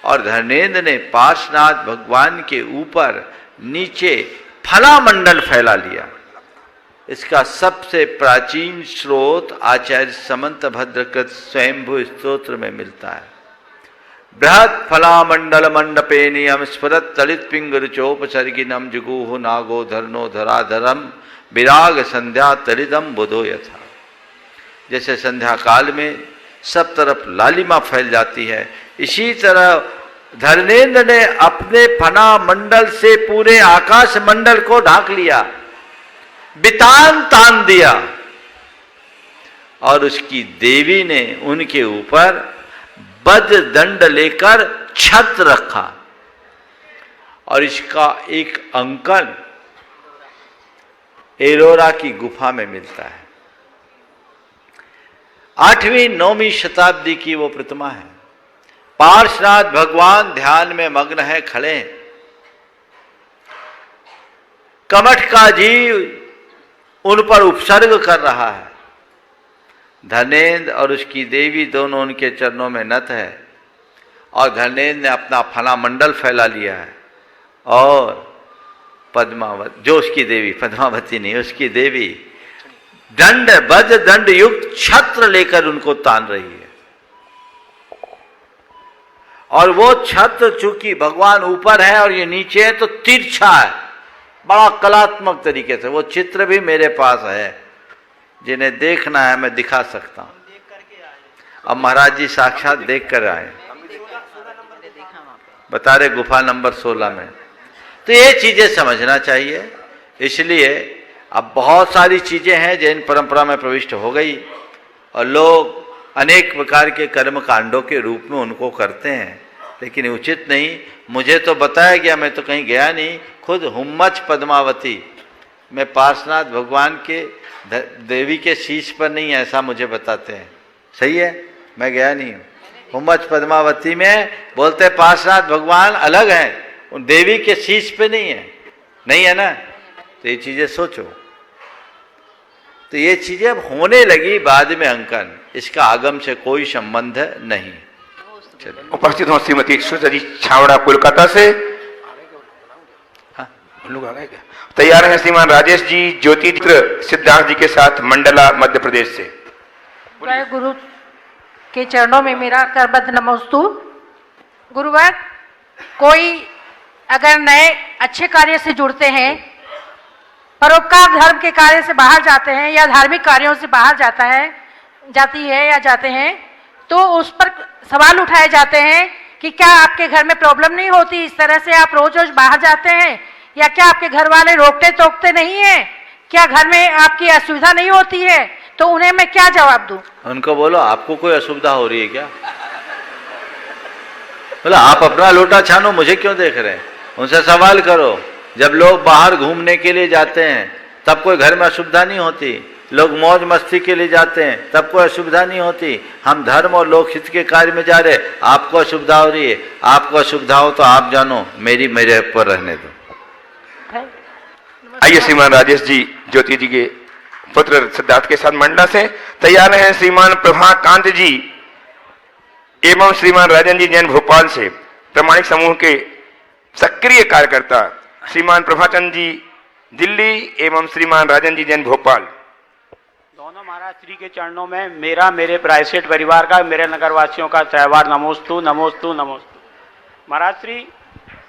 और धर्मेंद्र ने पार्श्वनाथ भगवान के ऊपर नीचे फलामंडल फैला लिया। इसका सबसे प्राचीन स्रोत आचार्य समंत भद्रकृत स्वयंभू स्तोत्र में मिलता है। बृहत् फलामंडल मंडपे नियम स्फुरत तलित पिंगर चोपसर्गिनम जुगुहु नागो धरनो धराधरम विराग संध्या तलिदम बुधो यथा। जैसे संध्या काल में सब तरफ लालिमा फैल जाती है, इसी तरह धर्मेंद्र ने अपने फना मंडल से पूरे आकाश मंडल को ढाक लिया, बितान तान दिया। और उसकी देवी ने उनके ऊपर बद दंड लेकर छत्र रखा। और इसका एक अंकन एलोरा की गुफा में मिलता है। 8वीं-9वीं शताब्दी की वो प्रतिमा है। पार्श्वनाथ भगवान ध्यान में मग्न है, खड़े हैं। कमठ का जीव उन पर उपसर्ग कर रहा है। धर्मेंद्र और उसकी देवी दोनों उनके चरणों में नत है और धर्मेंद्र ने अपना फना मंडल फैला लिया है और पद्मावती, जो उसकी देवी, पद्मावती नहीं, उसकी देवी दंड बद दंड युक्त छत्र लेकर उनको तान रही है। और वो छत्र चूंकि भगवान ऊपर है और ये नीचे है तो तिरछा है, बड़ा कलात्मक तरीके से। वो चित्र भी मेरे पास है, जिन्हें देखना है मैं दिखा सकता हूं। अब महाराज जी साक्षात देख कर आए, बता रहे गुफा नंबर 16 में। तो ये चीजें समझना चाहिए। इसलिए अब बहुत सारी चीजें हैं जैन परंपरा में प्रविष्ट हो गई और लोग अनेक प्रकार के कर्म कांडों के रूप में उनको करते हैं, लेकिन उचित नहीं। मुझे तो बताया गया, मैं तो कहीं गया नहीं, खुद हुम्मच पद्मावती में पार्श्वनाथ भगवान के देवी के शीश पर नहीं, ऐसा मुझे बताते हैं। सही है, मैं गया नहीं हूँ। हुम्मच पद्मावती में बोलते पार्श्वनाथ भगवान अलग हैं, उन देवी के शीश पे नहीं है, नहीं है ना। तो ये चीजें सोचो। तो ये चीजें अब होने लगी बाद में अंकन, इसका आगम से कोई संबंध नहीं। उपस्थित हो श्रीमती सुजा जी छावड़ा कोलकाता से। लोग आ गए क्या? तैयार हैं श्रीमान राजेश जी ज्योतित्र सिद्धार्थ जी के साथ मंडला मध्य प्रदेश से। जय गुरु के चरणों में मेरा करबद्ध नमोस्तु। गुरुवर, कोई अगर नए अच्छे कार्य से जुड़ते हैं, परोपकार धर्म के कार्य से बाहर जाते हैं या धार्मिक कार्यों से बाहर जाती है या जाते हैं, तो उस पर सवाल उठाए जाते हैं कि क्या आपके घर में प्रॉब्लम नहीं होती, इस तरह से आप रोज रोज बाहर जाते हैं, या क्या आपके घर वाले रोकते टोकते नहीं है, क्या घर में आपकी असुविधा नहीं होती है? तो उन्हें मैं क्या जवाब दूं? उनको बोलो आपको कोई असुविधा हो रही है क्या? बोला आप अपना लोटा छानो, मुझे क्यों देख रहे हैं? उनसे सवाल करो। जब लोग बाहर घूमने के लिए जाते हैं तब कोई घर में असुविधा नहीं होती, लोग मौज मस्ती के लिए जाते हैं तब कोई असुविधा नहीं होती। हम धर्म और लोक हित के कार्य में जा रहे, आपको असुविधा हो रही है, आपको असुविधा हो तो आप जानो, मेरे ऊपर रहने दो। आइए श्रीमान राजेश जी ज्योति जी के पुत्र सिद्धार्थ के साथ मंडला से तैयार हैं श्रीमान प्रभाकांत जी एवं श्रीमान राजन जी जैन भोपाल से, प्रामाणिक समूह के सक्रिय कार्यकर्ता श्रीमान प्रभाचंद जी दिल्ली एवं श्रीमान राजन जी जैन भोपाल। दोनों महाराज श्री के चरणों में मेरा, मेरे प्रायश्चित परिवार का, मेरे नगरवासियों का त्योहार नमोस्तु नमोस्तु नमोस्तु। महाराज श्री,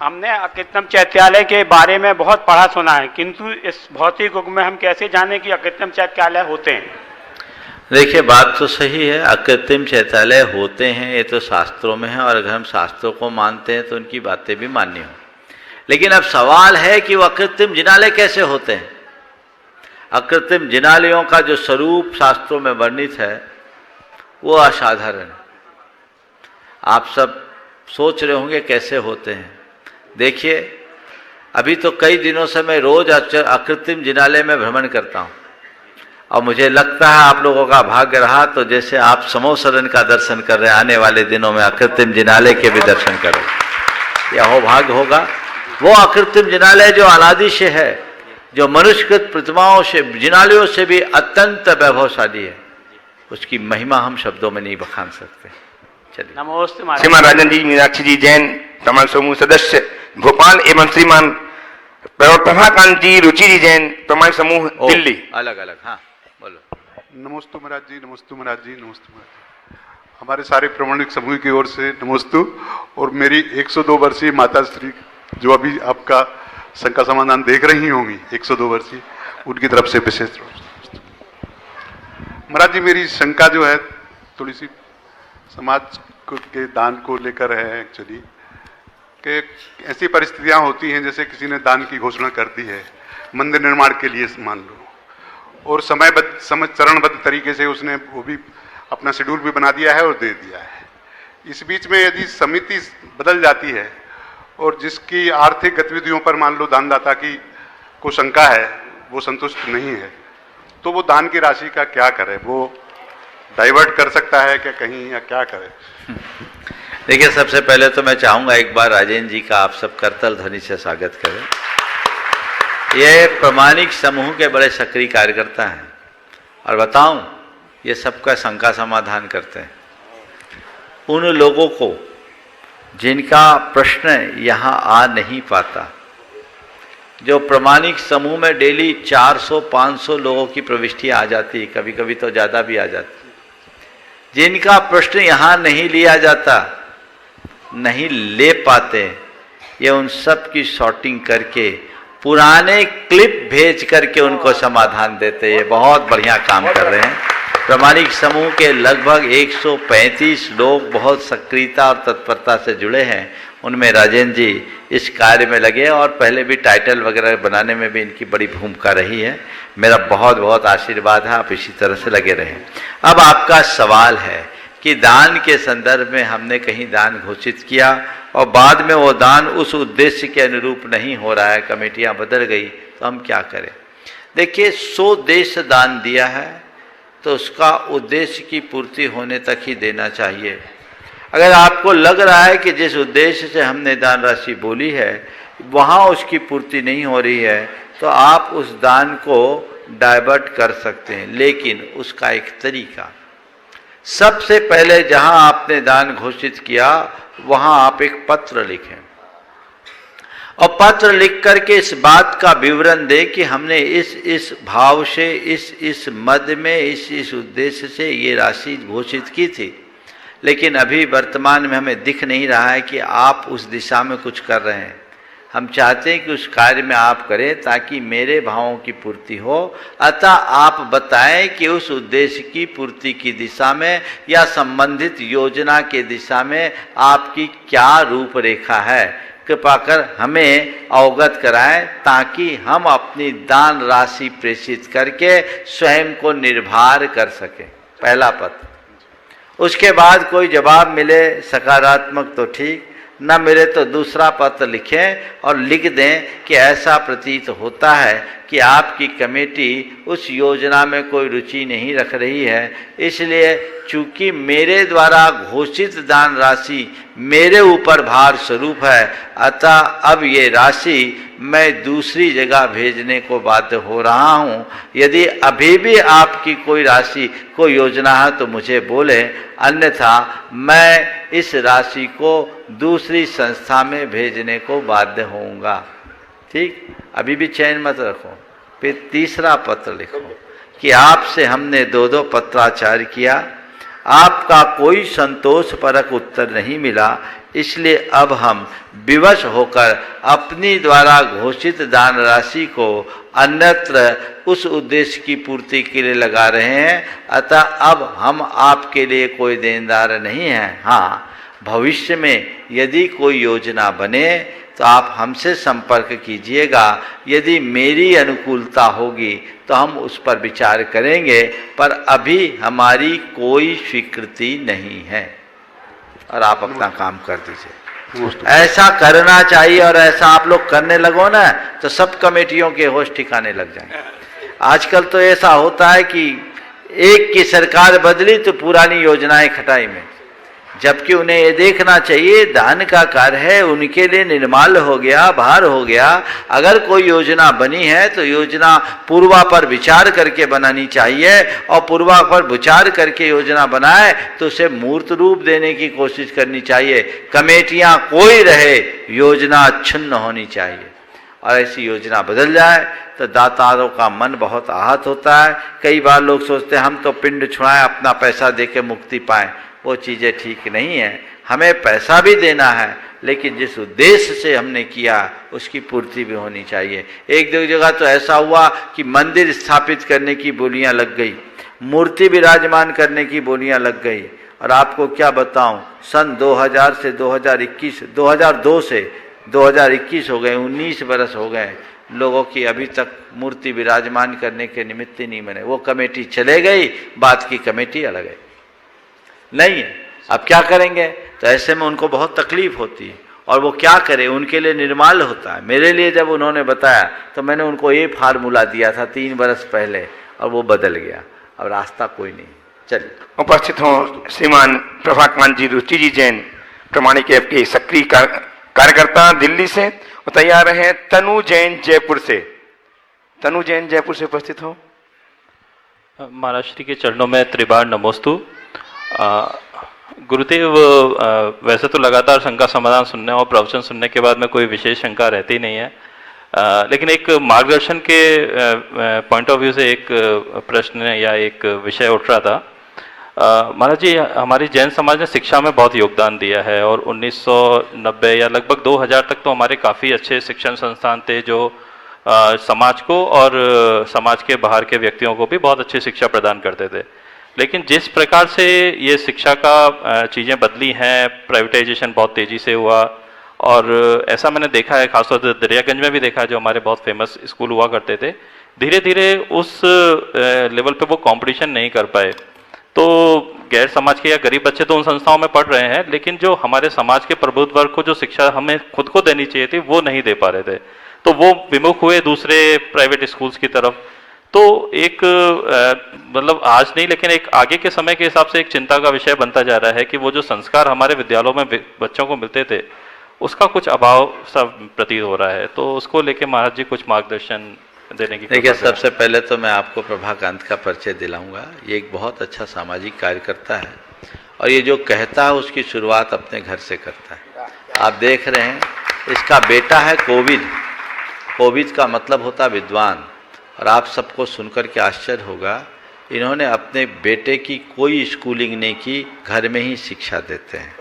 हमने अकृत्रिम चैत्यालय के बारे में बहुत पढ़ा सुना है, किंतु इस भौतिक युग में हम कैसे जाने कि अकृत्रिम चैत्यालय होते हैं? देखिए, बात तो सही है, अकृत्रिम चैत्यालय होते हैं, ये तो शास्त्रों में है, और अगर हम शास्त्रों को मानते हैं तो उनकी बातें भी माननी हो। लेकिन अब सवाल है कि वो अकृत्रिम जिनालय कैसे होते हैं। अकृत्रिम जिनालयों का जो स्वरूप शास्त्रों में वर्णित है वो असाधारण है। आप सब सोच रहे होंगे कैसे होते हैं। देखिए, अभी तो कई दिनों से मैं रोज अकृत्रिम जिनालय में भ्रमण करता हूँ, और मुझे लगता है आप लोगों का भाग्य रहा तो जैसे आप समूह सदन का दर्शन कर रहे हैं, आने वाले दिनों में अकृत्रिम जिनालय के भी दर्शन करो, यह हो भाग्य होगा। वो अकृत्रिम जिनालय जो अनादि से है, जो मनुष्यकृत प्रतिमाओं से, जिनालयों से भी अत्यंत वैभवशाली है, उसकी महिमा हम शब्दों में नहीं बखान सकते। चलिए। नमोस्तु श्रीमान राजन जी मीनाक्षी जी जैन प्रमाण समूह सदस्य भोपाल एवं श्रीमान प्रभाकांत जी रुचि जी जैन प्रमाण समूह दिल्ली। अलग अलग, हाँ बोलो। नमोस्तु महाराज जी, नमोस्तु महाराज जी, नमोस्तु महाराज जी। हमारे सारे प्रमाणिक समूह की ओर से नमोस्तु। और मेरी 102 वर्षीय माता श्री जो अभी आपका शंका समाधान देख रही होंगी, 102 वर्षीय, उनकी तरफ से विशेष रूप से महाराज जी, मेरी शंका जो है थोड़ी सी समाज के दान को लेकर है एक्चुअली, कि ऐसी परिस्थितियां होती हैं जैसे किसी ने दान की घोषणा कर दी है मंदिर निर्माण के लिए मान लो, और चरणबद्ध तरीके से उसने वो भी अपना शेड्यूल भी बना दिया है और दे दिया है। इस बीच में यदि समिति बदल जाती है और जिसकी आर्थिक गतिविधियों पर मान लो दानदाता की को शंका है, वो संतुष्ट नहीं है, तो वो दान की राशि का क्या करे? वो डाइवर्ट कर सकता है क्या कहीं, या क्या करे? देखिए, सबसे पहले तो मैं चाहूँगा एक बार राजेंद्र जी का आप सब करतल ध्वनि से स्वागत करें। ये प्रामाणिक समूह के बड़े सक्रिय कार्यकर्ता हैं, और बताऊं, ये सबका शंका समाधान करते हैं। उन लोगों को जिनका प्रश्न यहाँ आ नहीं पाता, जो प्रामाणिक समूह में डेली 400-500 लोगों की प्रविष्टि आ जाती, कभी कभी तो ज़्यादा भी आ जाती, जिनका प्रश्न यहाँ नहीं लिया जाता, नहीं ले पाते, ये उन सब की शॉर्टिंग करके पुराने क्लिप भेज करके उनको समाधान देते। ये बहुत बढ़िया काम कर रहे हैं। प्रामाणिक समूह के लगभग 135 लोग बहुत सक्रियता और तत्परता से जुड़े हैं। उनमें राजेंद्र जी इस कार्य में लगे, और पहले भी टाइटल वगैरह बनाने में भी इनकी बड़ी भूमिका रही है। मेरा बहुत बहुत आशीर्वाद है, आप इसी तरह से लगे रहें। अब आपका सवाल है कि दान के संदर्भ में हमने कहीं दान घोषित किया और बाद में वो दान उस उद्देश्य के अनुरूप नहीं हो रहा है, कमेटियां बदल गई, तो हम क्या करें? देखिए, 100 देश दान दिया है तो उसका उद्देश्य की पूर्ति होने तक ही देना चाहिए। अगर आपको लग रहा है कि जिस उद्देश्य से हमने दान राशि बोली है वहाँ उसकी पूर्ति नहीं हो रही है, तो आप उस दान को डाइवर्ट कर सकते हैं, लेकिन उसका एक तरीका, सबसे पहले जहां आपने दान घोषित किया वहां आप एक पत्र लिखें, और पत्र लिख करके इस बात का विवरण दें कि हमने इस भाव से, इस मद में, इस उद्देश्य से ये राशि घोषित की थी, लेकिन अभी वर्तमान में हमें दिख नहीं रहा है कि आप उस दिशा में कुछ कर रहे हैं। हम चाहते हैं कि उस कार्य में आप करें ताकि मेरे भावों की पूर्ति हो। अतः आप बताएं कि उस उद्देश्य की पूर्ति की दिशा में या संबंधित योजना के दिशा में आपकी क्या रूपरेखा है, कृपा कर हमें अवगत कराएं ताकि हम अपनी दान राशि प्रेषित करके स्वयं को निर्भर कर सकें। पहला पत्र। उसके बाद कोई जवाब मिले सकारात्मक तो ठीक, न मिले तो दूसरा पत्र लिखें और लिख दें कि ऐसा प्रतीत होता है कि आपकी कमेटी उस योजना में कोई रुचि नहीं रख रही है, इसलिए चूंकि मेरे द्वारा घोषित दान राशि मेरे ऊपर भार स्वरूप है, अतः अब ये राशि मैं दूसरी जगह भेजने को बाध्य हो रहा हूँ। यदि अभी भी आपकी कोई राशि, कोई योजना है तो मुझे बोले, अन्यथा मैं इस राशि को दूसरी संस्था में भेजने को बाध्य होऊंगा। ठीक, अभी भी चैन मत रखो। फिर तीसरा पत्र लिखो कि आपसे हमने 2-2 पत्राचार किया, आपका कोई संतोषपरक उत्तर नहीं मिला, इसलिए अब हम विवश होकर अपनी द्वारा घोषित दान राशि को अन्यत्र उस उद्देश्य की पूर्ति के लिए लगा रहे हैं। अतः अब हम आपके लिए कोई देनदार नहीं हैं। हाँ, भविष्य में यदि कोई योजना बने तो आप हमसे संपर्क कीजिएगा। यदि मेरी अनुकूलता होगी तो हम उस पर विचार करेंगे, पर अभी हमारी कोई स्वीकृति नहीं है और आप अपना काम कर दीजिए। ऐसा करना चाहिए और ऐसा आप लोग करने लगो ना तो सब कमेटियों के होश ठिकाने लग जाएंगे। आजकल तो ऐसा होता है कि एक की सरकार बदली तो पुरानी योजनाएं खटाई में, जबकि उन्हें ये देखना चाहिए दान का कार्य है, उनके लिए निर्माल्य हो गया, भार हो गया। अगर कोई योजना बनी है तो योजना पूर्वा पर विचार करके बनानी चाहिए, और पूर्वा पर विचार करके योजना बनाए तो उसे मूर्त रूप देने की कोशिश करनी चाहिए। कमेटियां कोई रहे, योजना छिन्न होनी चाहिए, और ऐसी योजना बदल जाए तो दातारों का मन बहुत आहत होता है। कई बार लोग सोचते हैं हम तो पिंड छुड़ाएं, अपना पैसा दे के मुक्ति पाएं। वो चीज़ें ठीक नहीं है। हमें पैसा भी देना है, लेकिन जिस उद्देश्य से हमने किया उसकी पूर्ति भी होनी चाहिए। एक दो जगह तो ऐसा हुआ कि मंदिर स्थापित करने की बोलियां लग गई, मूर्ति विराजमान करने की बोलियां लग गई, और आपको क्या बताऊं, सन 2000 से 2021, 2002 से 2021 हो गए, 19 बरस हो गए, लोगों की अभी तक मूर्ति विराजमान करने के निमित्त ही नहीं बने। वो कमेटी चले गई, बात की कमेटी अलग है, नहीं है। अब क्या करेंगे? तो ऐसे में उनको बहुत तकलीफ होती है, और वो क्या करे, उनके लिए निर्माल होता है। मेरे लिए जब उन्होंने बताया तो मैंने उनको ये फार्मूला दिया था 3 बरस पहले, और वो बदल गया। अब रास्ता कोई नहीं। चलिए, उपस्थित हों श्रीमान प्रभाकांत जी रुचि जी जैन, प्रमाणिक ऐप के सक्रिय कार्यकर्ता दिल्ली से। वो तैयार हैं तनु जैन जयपुर से। तनु जैन जयपुर से उपस्थित हो। महाराज श्री के चरणों में त्रिबार नमोस्तु। गुरुदेव, वैसे तो लगातार शंका समाधान सुनने और प्रवचन सुनने के बाद में कोई विशेष शंका रहती नहीं है, लेकिन एक मार्गदर्शन के पॉइंट ऑफ व्यू से एक प्रश्न या एक विषय उठ रहा था। महाराज जी, हमारी जैन समाज ने शिक्षा में बहुत योगदान दिया है, और 1990 या लगभग 2000 तक तो हमारे काफ़ी अच्छे शिक्षण संस्थान थे जो समाज को और समाज के बाहर के व्यक्तियों को भी बहुत अच्छी शिक्षा प्रदान करते थे। लेकिन जिस प्रकार से ये शिक्षा का चीज़ें बदली हैं, प्राइवेटाइजेशन बहुत तेज़ी से हुआ, और ऐसा मैंने देखा है, खासतौर से दरियागंज में भी देखा है, जो हमारे बहुत फेमस स्कूल हुआ करते थे, धीरे धीरे उस लेवल पे वो कंपटीशन नहीं कर पाए। तो गैर समाज के या गरीब बच्चे तो उन संस्थाओं में पढ़ रहे हैं, लेकिन जो हमारे समाज के प्रबुद्ध वर्ग को जो शिक्षा हमें खुद को देनी चाहिए थी वो नहीं दे पा रहे थे, तो वो विमुख हुए दूसरे प्राइवेट स्कूल्स की तरफ। तो एक मतलब आज नहीं, लेकिन एक आगे के समय के हिसाब से एक चिंता का विषय बनता जा रहा है कि वो जो संस्कार हमारे विद्यालयों में बच्चों को मिलते थे उसका कुछ अभाव सा प्रतीत हो रहा है। तो उसको लेके महाराज जी कुछ मार्गदर्शन देने की। देखिए, सबसे पहले तो मैं आपको प्रभाकांत का परिचय दिलाऊंगा। ये एक बहुत अच्छा सामाजिक कार्यकर्ता है, और ये जो कहता है उसकी शुरुआत अपने घर से करता है। आप देख रहे हैं, इसका बेटा है कोविद। कोविद का मतलब होता विद्वान, और आप सबको सुनकर के आश्चर्य होगा, इन्होंने अपने बेटे की कोई स्कूलिंग नहीं की, घर में ही शिक्षा देते हैं।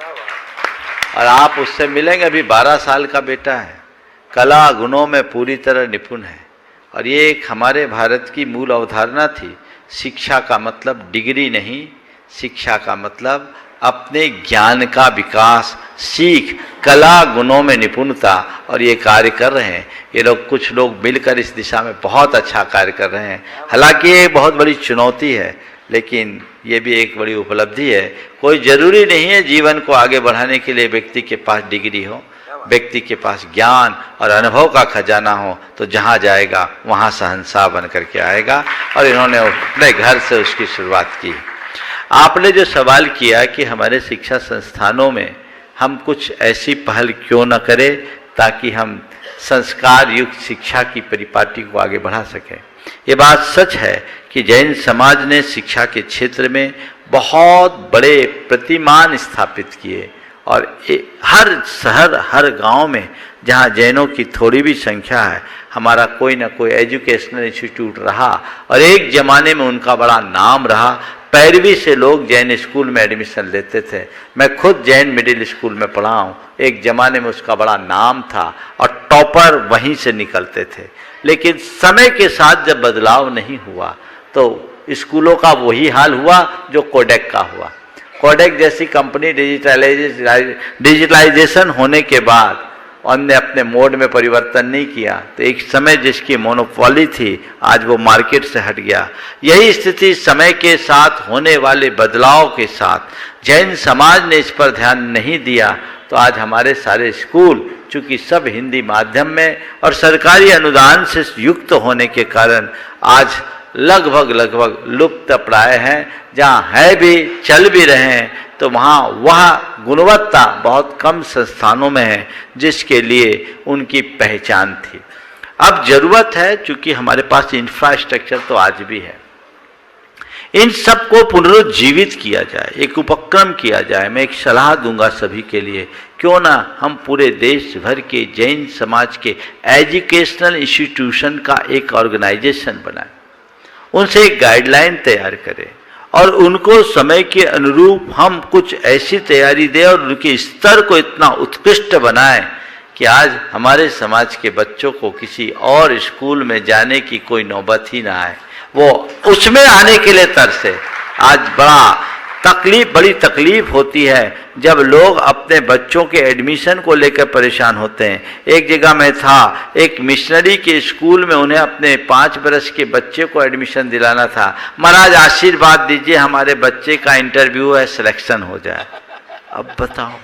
और आप उससे मिलेंगे, अभी 12 साल का बेटा है, कला गुणों में पूरी तरह निपुण है। और ये एक हमारे भारत की मूल अवधारणा थी, शिक्षा का मतलब डिग्री नहीं, शिक्षा का मतलब अपने ज्ञान का विकास, सीख, कला गुणों में निपुणता। और ये कार्य कर रहे हैं ये लोग, कुछ लोग मिलकर इस दिशा में बहुत अच्छा कार्य कर रहे हैं। हालांकि ये बहुत बड़ी चुनौती है, लेकिन ये भी एक बड़ी उपलब्धि है। कोई ज़रूरी नहीं है जीवन को आगे बढ़ाने के लिए व्यक्ति के पास डिग्री हो, व्यक्ति के पास ज्ञान और अनुभव का खजाना हो तो जहाँ जाएगा वहाँ शहंशाह बन करके आएगा। और इन्होंने अपने घर से उसकी शुरुआत की। आपने जो सवाल किया कि हमारे शिक्षा संस्थानों में हम कुछ ऐसी पहल क्यों न करें ताकि हम संस्कार युक्त शिक्षा की परिपाटी को आगे बढ़ा सकें, ये बात सच है कि जैन समाज ने शिक्षा के क्षेत्र में बहुत बड़े प्रतिमान स्थापित किए और हर शहर हर गांव में जहां जैनों की थोड़ी भी संख्या है, हमारा कोई ना कोई एजुकेशनल इंस्टीट्यूट रहा और एक ज़माने में उनका बड़ा नाम रहा। पैरवी से लोग जैन स्कूल में एडमिशन लेते थे। मैं खुद जैन मिडिल स्कूल में पढ़ा हूँ। एक ज़माने में उसका बड़ा नाम था और टॉपर वहीं से निकलते थे। लेकिन समय के साथ जब बदलाव नहीं हुआ तो स्कूलों का वही हाल हुआ जो कोडेक का हुआ। कोडेक जैसी कंपनी डिजिटलाइजेशन होने के बाद उनने अपने मोड में परिवर्तन नहीं किया तो एक समय जिसकी मोनोपोली थी आज वो मार्केट से हट गया। यही स्थिति समय के साथ होने वाले बदलाव के साथ जैन समाज ने इस पर ध्यान नहीं दिया तो आज हमारे सारे स्कूल चूँकि सब हिंदी माध्यम में और सरकारी अनुदान से युक्त होने के कारण आज लगभग लुप्त प्राय हैं। जहाँ है भी चल भी रहे हैं तो वहाँ वह गुणवत्ता बहुत कम संस्थानों में है जिसके लिए उनकी पहचान थी। अब जरूरत है, चूँकि हमारे पास इंफ्रास्ट्रक्चर तो आज भी है, इन सबको पुनरुज्जीवित किया जाए, एक उपक्रम किया जाए। मैं एक सलाह दूंगा सभी के लिए, क्यों ना हम पूरे देश भर के जैन समाज के एजुकेशनल इंस्टीट्यूशन का एक ऑर्गेनाइजेशन बनाएं, उनसे एक गाइडलाइन तैयार करें और उनको समय के अनुरूप हम कुछ ऐसी तैयारी दें और उनके स्तर को इतना उत्कृष्ट बनाएं कि आज हमारे समाज के बच्चों को किसी और स्कूल में जाने की कोई नौबत ही ना आए, वो उसमें आने के लिए तरसे। आज बड़ी तकलीफ होती है जब लोग अपने बच्चों के एडमिशन को लेकर परेशान होते हैं। एक जगह मैं था, एक मिशनरी के स्कूल में उन्हें अपने 5 वर्ष के बच्चे को एडमिशन दिलाना था। महाराज आशीर्वाद दीजिए हमारे बच्चे का इंटरव्यू है, सिलेक्शन हो जाए। अब बताओ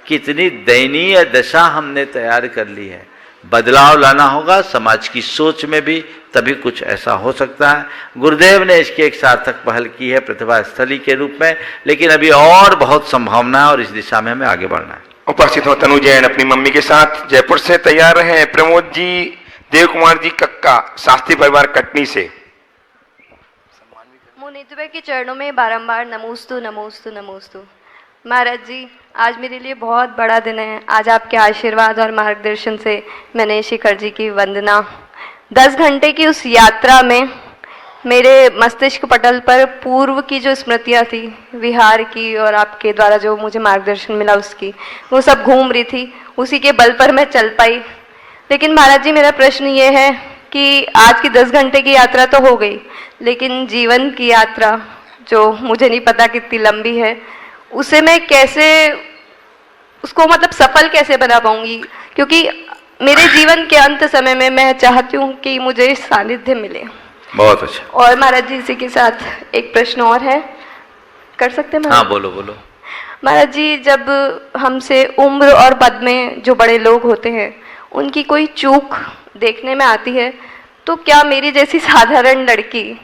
कितनी दयनीय दशा हमने तैयार कर ली है। बदलाव लाना होगा समाज की सोच में भी, तभी कुछ ऐसा हो सकता है। गुरुदेव ने इसकी एक सार्थक पहल की है प्रतिभा स्थली के रूप में, लेकिन अभी और बहुत संभावना है और इस दिशा में हमें आगे बढ़ना है। उपस्थित हो तनु जैन अपनी मम्मी के साथ जयपुर से तैयार रहे। प्रमोद जी, देव कुमार जी कक्का, शास्त्री परिवार कटनी से। मुनिद्वय के चरणों में बारंबार नमोस्तु नमोस्तु नमोस्तु। महाराज जी, आज मेरे लिए बहुत बड़ा दिन है। आज आपके आशीर्वाद और मार्गदर्शन से मैंने शिखर जी की वंदना 10 घंटे की उस यात्रा में मेरे मस्तिष्क पटल पर पूर्व की जो स्मृतियाँ थी विहार की और आपके द्वारा जो मुझे मार्गदर्शन मिला उसकी, वो सब घूम रही थी। उसी के बल पर मैं चल पाई। लेकिन महाराज जी, मेरा प्रश्न ये है कि आज की 10 घंटे की यात्रा तो हो गई, लेकिन जीवन की यात्रा जो मुझे नहीं पता कितनी लंबी है, उसे मैं कैसे उसको मतलब सफल कैसे बना पाऊंगी? क्योंकि मेरे जीवन के अंत समय में मैं चाहती हूँ कि मुझे सानिध्य मिले। बहुत अच्छा। और महाराज जी, इसी के साथ एक प्रश्न और है, कर सकते हैं? हाँ, बोलो बोलो। महाराज जी, जब हमसे उम्र और पद में जो बड़े लोग होते हैं उनकी कोई चूक देखने में आती है, तो क्या मेरी जैसी साधारण लड़की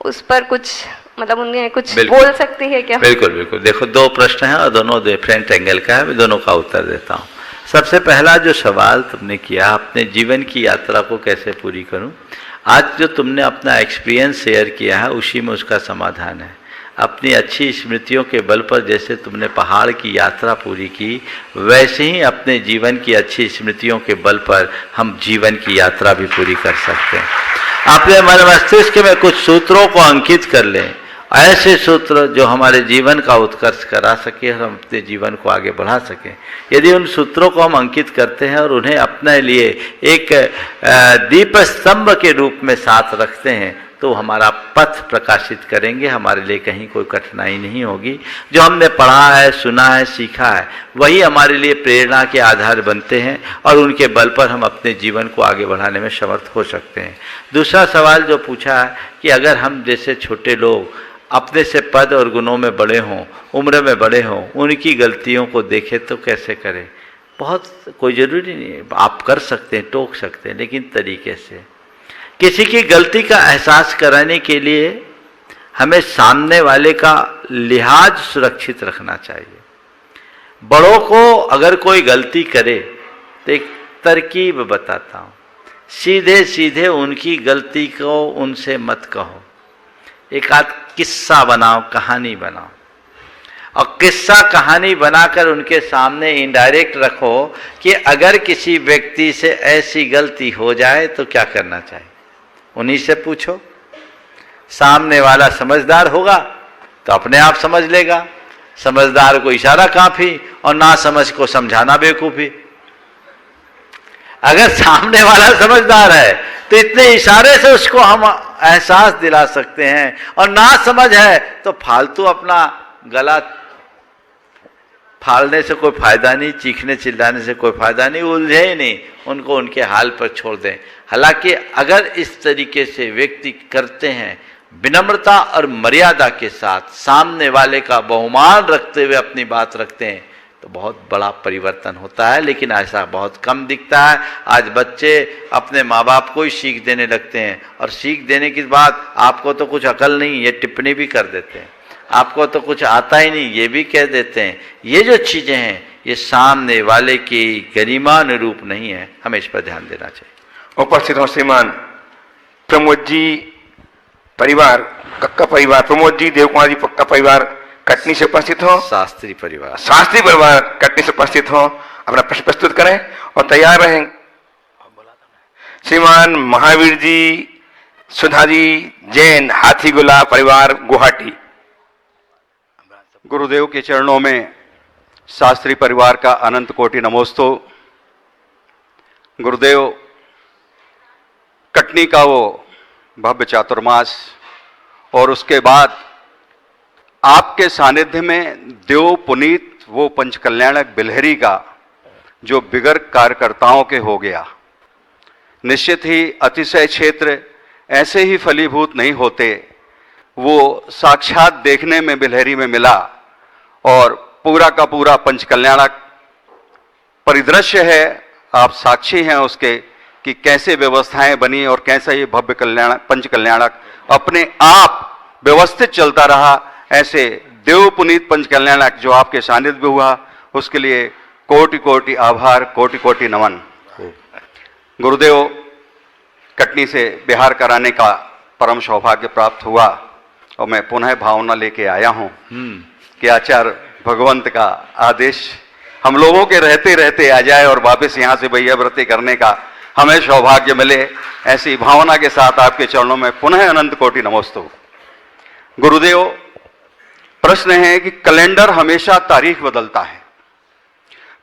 उस पर कुछ मतलब उन्हें कुछ बोल सकती है क्या? बिल्कुल बिल्कुल। देखो, 2 प्रश्न हैं और दोनों डिफरेंट एंगल का है, मैं दोनों का उत्तर देता हूँ। सबसे पहला जो सवाल तुमने किया, अपने जीवन की यात्रा को कैसे पूरी करूँ, आज जो तुमने अपना एक्सपीरियंस शेयर किया है उसी में उसका समाधान है। अपनी अच्छी स्मृतियों के बल पर जैसे तुमने पहाड़ की यात्रा पूरी की, वैसे ही अपने जीवन की अच्छी स्मृतियों के बल पर हम जीवन की यात्रा भी पूरी कर सकते हैं। अपने मन मस्तिष्क में कुछ सूत्रों को अंकित कर लें, ऐसे सूत्र जो हमारे जीवन का उत्कर्ष करा सके और हम अपने जीवन को आगे बढ़ा सकें। यदि उन सूत्रों को हम अंकित करते हैं और उन्हें अपने लिए एक दीप स्तंभ के रूप में साथ रखते हैं तो हमारा पथ प्रकाशित करेंगे, हमारे लिए कहीं कोई कठिनाई नहीं होगी। जो हमने पढ़ा है, सुना है, सीखा है, वही हमारे लिए प्रेरणा के आधार बनते हैं और उनके बल पर हम अपने जीवन को आगे बढ़ाने में समर्थ हो सकते हैं। दूसरा सवाल जो पूछा है कि अगर हम जैसे छोटे लोग अपने से पद और गुणों में बड़े हों, उम्र में बड़े हों, उनकी गलतियों को देखे तो कैसे करें। बहुत कोई ज़रूरी नहीं है, आप कर सकते हैं, टोक सकते हैं, लेकिन तरीके से। किसी की गलती का एहसास कराने के लिए हमें सामने वाले का लिहाज सुरक्षित रखना चाहिए। बड़ों को अगर कोई गलती करे तो एक तरकीब बताता हूँ, सीधे सीधे उनकी गलती को उनसे मत कहो, एक आध किस्सा बनाओ, कहानी बनाओ, और किस्सा कहानी बनाकर उनके सामने इनडायरेक्ट रखो कि अगर किसी व्यक्ति से ऐसी गलती हो जाए तो क्या करना चाहिए। उन्हीं से पूछो। सामने वाला समझदार होगा तो अपने आप समझ लेगा। समझदार को इशारा काफी और ना समझ को समझाना बेवकूफी। अगर सामने वाला समझदार है तो इतने इशारे से उसको हम एहसास दिला सकते हैं, और ना समझ है तो फालतू अपना गला फाड़ने से कोई फायदा नहीं, चीखने चिल्लाने से कोई फायदा नहीं, उलझे ही नहीं, उनको उनके हाल पर छोड़ दें। हालांकि अगर इस तरीके से व्यक्ति करते हैं, विनम्रता और मर्यादा के साथ सामने वाले का बहुमान रखते हुए अपनी बात रखते हैं, तो बहुत बड़ा परिवर्तन होता है। लेकिन ऐसा बहुत कम दिखता है। आज बच्चे अपने माँ बाप को ही सीख देने लगते हैं, और सीख देने के बाद आपको तो कुछ अकल नहीं, ये टिप्पणी भी कर देते हैं, आपको तो कुछ आता ही नहीं, ये भी कह देते हैं। ये जो चीज़ें हैं ये सामने वाले की गरिमा अनुरूप नहीं है, हमें इस पर ध्यान देना चाहिए। उपस्थित हो श्रीमान प्रमोद जी परिवार, कक्का परिवार, प्रमोद जी, देवकुमार जी पक्का परिवार कटनी से उपस्थित हो। शास्त्री परिवार, शास्त्री परिवार कटनी से उपस्थित हो, अपना प्रश्न प्रस्तुत करें और तैयार रहें। श्रीमान महावीर जी, सुधा जी जैन, हाथीगुला परिवार, गुवाहाटी। गुरुदेव के चरणों में शास्त्री परिवार का अनंत कोटि नमोस्तु। गुरुदेव, कटनी का वो भव्य चातुर्मास और उसके बाद आपके सानिध्य में देव पुनीत वो पंचकल्याणक बिलहरी का जो बिगर कार्यकर्ताओं के हो गया। निश्चित ही अतिशय क्षेत्र ऐसे ही फलीभूत नहीं होते, वो साक्षात देखने में बिलहरी में मिला और पूरा का पूरा पंचकल्याणक परिदृश्य है। आप साक्षी हैं उसके कि कैसे व्यवस्थाएं बनी और कैसा ये भव्य पंचकल्याणक अपने आप व्यवस्थित चलता रहा। ऐसे देव पुनीत पंचकल्याणक जो आपके सानिध्य में हुआ, उसके लिए कोटि कोटि आभार, कोटि कोटि नमन। गुरुदेव, कटनी से बिहार कराने का परम सौभाग्य प्राप्त हुआ और मैं पुनः भावना लेके आया हूं कि आचार्य भगवंत का आदेश हम लोगों के रहते रहते आ जाए और वापस यहां से भैयाव्रती करने का हमें सौभाग्य मिले। ऐसी भावना के साथ आपके चरणों में पुनः अनंत कोटि नमोस्तु। गुरुदेव, प्रश्न है कि कैलेंडर हमेशा तारीख बदलता है,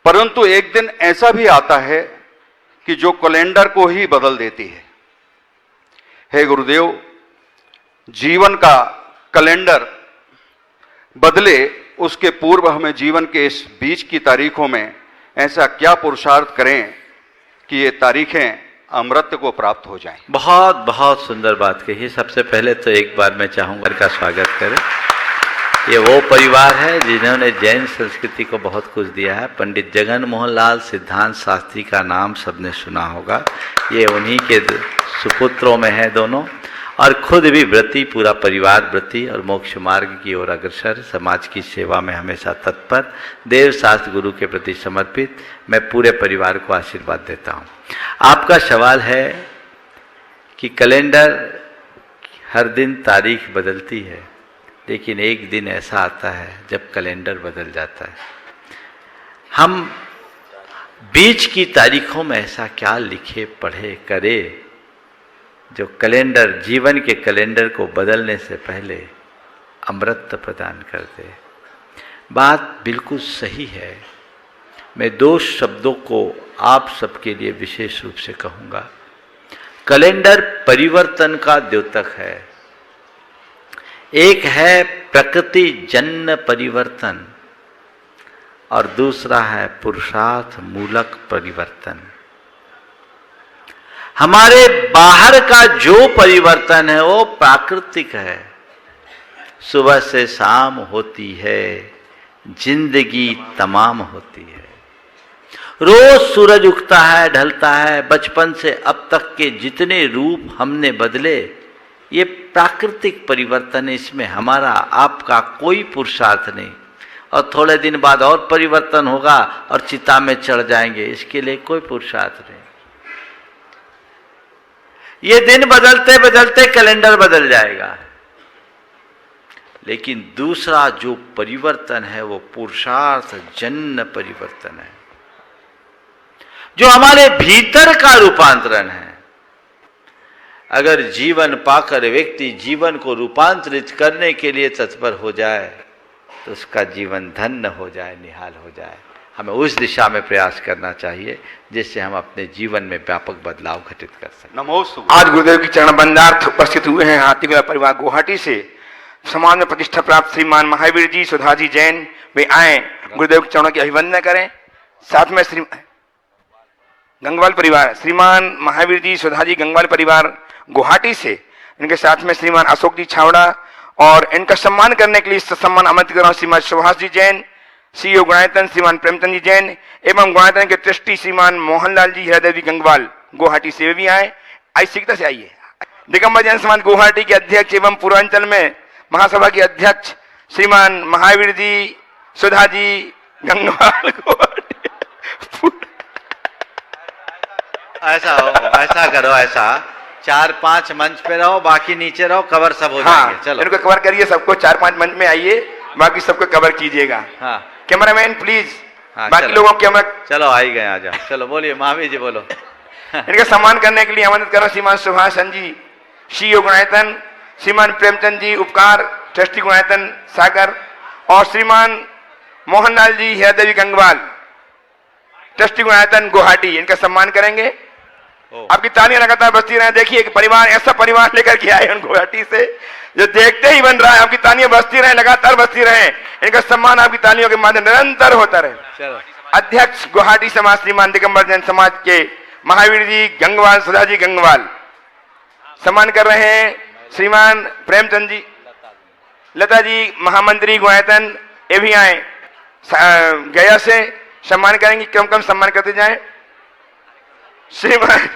परंतु एक दिन ऐसा भी आता है कि जो कैलेंडर को ही बदल देती है। हे गुरुदेव, जीवन का कैलेंडर बदले उसके पूर्व हमें जीवन के इस बीच की तारीखों में ऐसा क्या पुरुषार्थ करें कि ये तारीखें अमृत को प्राप्त हो जाएं। बहुत बहुत सुंदर बात कही। सबसे पहले तो एक बार मैं चाहूँगा का स्वागत करें। ये वो परिवार है जिन्होंने जैन संस्कृति को बहुत कुछ दिया है। पंडित जगन मोहन लाल सिद्धांत शास्त्री का नाम सबने सुना होगा। ये उन्हीं के सुपुत्रों में है दोनों, और खुद भी व्रती, पूरा परिवार व्रती और मोक्ष मार्ग की ओर अग्रसर, समाज की सेवा में हमेशा तत्पर, देव शास्त्र गुरु के प्रति समर्पित। मैं पूरे परिवार को आशीर्वाद देता हूँ। आपका सवाल है कि कैलेंडर हर दिन तारीख बदलती है, लेकिन एक दिन ऐसा आता है जब कैलेंडर बदल जाता है। हम बीच की तारीखों में ऐसा क्या लिखे पढ़े करे जो कैलेंडर, जीवन के कैलेंडर को बदलने से पहले अमृत प्रदान कर दे। बात बिल्कुल सही है। मैं दो शब्दों को आप सबके लिए विशेष रूप से कहूँगा। कैलेंडर परिवर्तन का द्योतक है। एक है प्रकृति जन्य परिवर्तन और दूसरा है पुरुषार्थ मूलक परिवर्तन। हमारे बाहर का जो परिवर्तन है वो प्राकृतिक है, सुबह से शाम होती है, जिंदगी तमाम होती है। रोज सूरज उगता है, ढलता है। बचपन से अब तक के जितने रूप हमने बदले, ये प्राकृतिक परिवर्तन है, इसमें हमारा आपका कोई पुरुषार्थ नहीं। और थोड़े दिन बाद और परिवर्तन होगा और चिता में चढ़ जाएंगे, इसके लिए कोई पुरुषार्थ नहीं। ये दिन बदलते बदलते कैलेंडर बदल जाएगा, लेकिन दूसरा जो परिवर्तन है वो पुरुषार्थ जन्य परिवर्तन है, जो हमारे भीतर का रूपांतरण है। अगर जीवन पाकर व्यक्ति जीवन को रूपांतरित करने के लिए तत्पर हो जाए तो उसका जीवन धन्य हो जाए, निहाल हो जाए। हमें उस दिशा में प्रयास करना चाहिए जिससे हम अपने जीवन में व्यापक बदलाव घटित कर सकें। नमोस्तु। आज गुरुदेव की चरण बंदार्थ उपस्थित हुए हैं हाथीगोला परिवार गुवाहाटी से। समाज में प्रतिष्ठा प्राप्त श्रीमान महावीर जी सुधा जी जैन वे आए, गुरुदेव के चरणों की अभिवंदना करें। साथ में श्री गंगवाल परिवार, श्रीमान महावीर जी सुधा जी गंगवाल परिवार गुवाहाटी से, इनके साथ में श्रीमान अशोक जी छावड़ा, और इनका सम्मान करने के लिए सम्मान आमंत्रित कर रहा हूं श्रीमान सुभाष जी जैन, सीईओ गुणायतन श्रीमान प्रेमचंद जी जैन एवं गुणायतन के ट्रस्टी श्रीमान मोहनलाल जी हृदय गंगवाल गुवाहाटी से भी आए। आई शीघ्रता से आइए। दिगंबर जैन समाज गुवाहाटी के अध्यक्ष एवं पूर्वांचल में महासभा के अध्यक्ष श्रीमान महावीर जी सुधा जी गंगवाल गुवाहाटी। ऐसा हो, ऐसा करो, ऐसा 4-5 मंच पे रहो, बाकी नीचे रहो, कवर सब हो जाएंगे। चलो इनको कवर करिए, सबको 4-5 मंच में आइए, बाकी सबको कवर कीजिएगा। हाँ, कैमरामैन प्लीज। हाँ, बाकी चलो। लोगों कैमरा। चलो आ ही गए, आ जाओ। चलो बोलिए महावीर जी, बोलो। इनका सम्मान करने के लिए आमंत्रित कर रहा हूं श्रीमान सुभाष जी, सीईओ गुणायतन, श्रीमान प्रेमचंद जी उपकार ट्रस्टी गुणायतन सागर, और श्रीमान मोहनलाल जी हृदय गंगवाल ट्रस्टी गुणायतन गुवाहाटी। इनका सम्मान करेंगे। आपकी तालियां लगातार बजती रहे। देखिए एक परिवार, ऐसा परिवार लेकर के आए गुवाहाटी से जो देखते ही बन रहा है। आपकी तालियां बजती रहे, लगातार बजती रहे। इनका सम्मान आपकी तालियों के माध्यम निरंतर होता रहे। चलो। अध्यक्ष गुवाहाटी समाज श्रीमान दिगंबर जैन समाज के महावीर जी गंगवाल सुधा जी गंगवाल सम्मान कर रहे हैं। श्रीमान प्रेमचंद जी, लता जी महामंत्री गुणायतन ये भी आए गया से, सम्मान करेंगे। क्रम क्रम सम्मान करते जाए। श्रीमान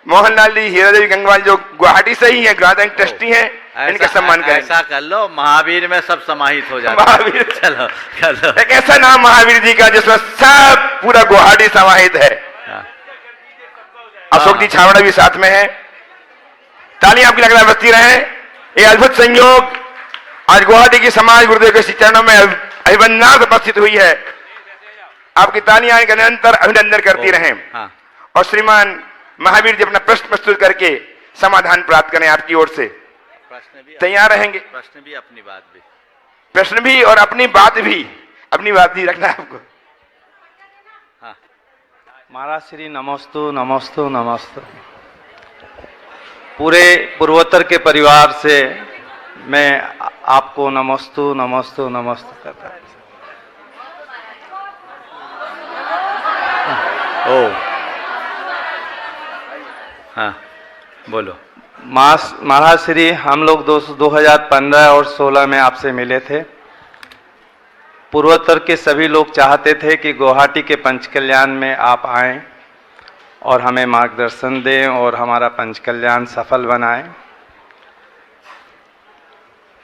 मोहनलाल जी हीरादेवी गंगवाल जो गुवाहाटी से ही है, गुवाहाटी ट्रस्टी हैं, इनका सम्मान करें। ऐसा कर लो, महावीर में सब समाहित हो जाता है। महावीर, चलो कर लो। एक ऐसा नाम महावीर जी का जिसमें सब पूरा गुवाहाटी समाहित है। अशोक जी छावड़ा भी साथ में है। तालियां आपकी लगातार बजती रहे। ये अद्भुत संयोग आज गुवाहाटी की समाज गुरुदेव के चरणों में अभिवंदना उपस्थित हुई है। आपकी तालियां इनका निरंतर अभिनंदन करती रहें। और श्रीमान महावीर जी अपना प्रश्न प्रस्तुत करके समाधान प्राप्त करें आपकी ओर से। तैयार रहेंगे? प्रश्न भी, अपनी बात भी। प्रश्न भी और अपनी बात भी, अपनी बात भी रखना है आपको। हाँ। महाराज श्री नमस्तु नमस्तु नमस्तु। पूरे पूर्वोत्तर के परिवार से मैं आपको नमस्तु नमस्तु नमस्तु करता हूं। ओ हाँ, बोलो। महाराज श्री, हम लोग 2015 और 16 में आपसे मिले थे। पूर्वोत्तर के सभी लोग चाहते थे कि गुवाहाटी के पंचकल्याण में आप आएं और हमें मार्गदर्शन दें और हमारा पंचकल्याण सफल बनाएं।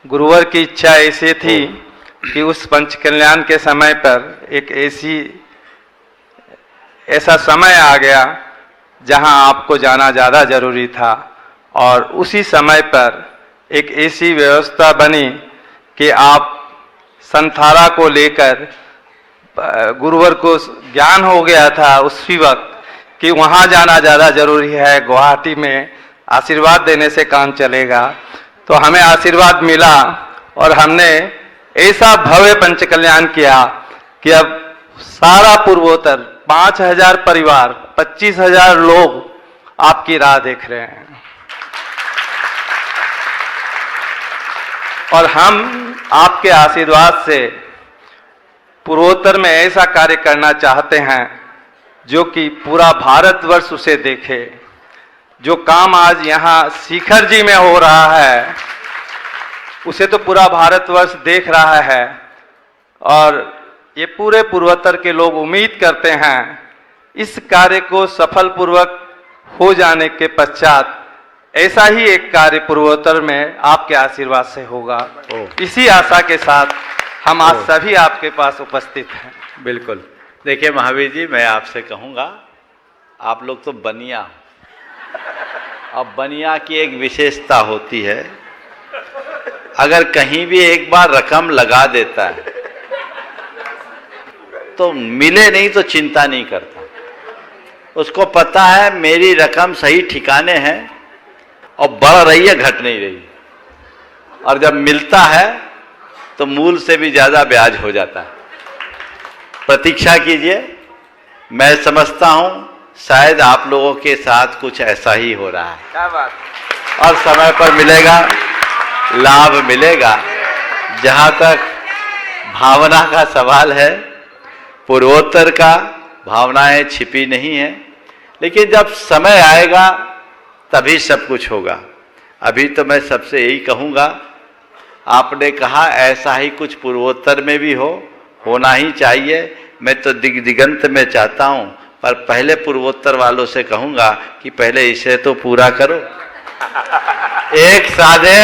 गुरुवर की इच्छा ऐसी थी कि उस पंचकल्याण के समय पर एक ऐसा समय आ गया जहां आपको जाना ज़्यादा जरूरी था, और उसी समय पर एक ऐसी व्यवस्था बनी कि आप संथारा को लेकर, गुरुवर को ज्ञान हो गया था उसी वक्त कि वहां जाना ज़्यादा जरूरी है, गुवाहाटी में आशीर्वाद देने से काम चलेगा। तो हमें आशीर्वाद मिला और हमने ऐसा भव्य पंचकल्याण किया कि अब सारा पूर्वोत्तर 5000 परिवार, 25,000 लोग आपकी राह देख रहे हैं। और हम आपके आशीर्वाद से पूर्वोत्तर में ऐसा कार्य करना चाहते हैं जो कि पूरा भारतवर्ष उसे देखे। जो काम आज यहाँ शिखर जी में हो रहा है, उसे तो पूरा भारतवर्ष देख रहा है और ये पूरे पूर्वोत्तर के लोग उम्मीद करते हैं इस कार्य को सफल पूर्वक हो जाने के पश्चात ऐसा ही एक कार्य पूर्वोत्तर में आपके आशीर्वाद से होगा। इसी आशा के साथ हम आज सभी आपके पास उपस्थित हैं। बिल्कुल। देखिए महावीर जी, मैं आपसे कहूँगा, आप लोग तो बनिया हो। अब बनिया की एक विशेषता होती है, अगर कहीं भी एक बार रकम लगा देता है तो मिले नहीं तो चिंता नहीं करता। उसको पता है मेरी रकम सही ठिकाने है और बढ़ रही है, घट नहीं रही। और जब मिलता है तो मूल से भी ज्यादा ब्याज हो जाता है। प्रतीक्षा कीजिए, मैं समझता हूं शायद आप लोगों के साथ कुछ ऐसा ही हो रहा है। क्या बात। और समय पर मिलेगा, लाभ मिलेगा। जहां तक भावना का सवाल है, पूर्वोत्तर का भावनाएं छिपी नहीं है, लेकिन जब समय आएगा तभी सब कुछ होगा। अभी तो मैं सबसे यही कहूँगा, आपने कहा ऐसा ही कुछ पूर्वोत्तर में भी होना ही चाहिए। मैं तो दिगंत में चाहता हूँ, पर पहले पूर्वोत्तर वालों से कहूँगा कि पहले इसे तो पूरा करो। एक साधे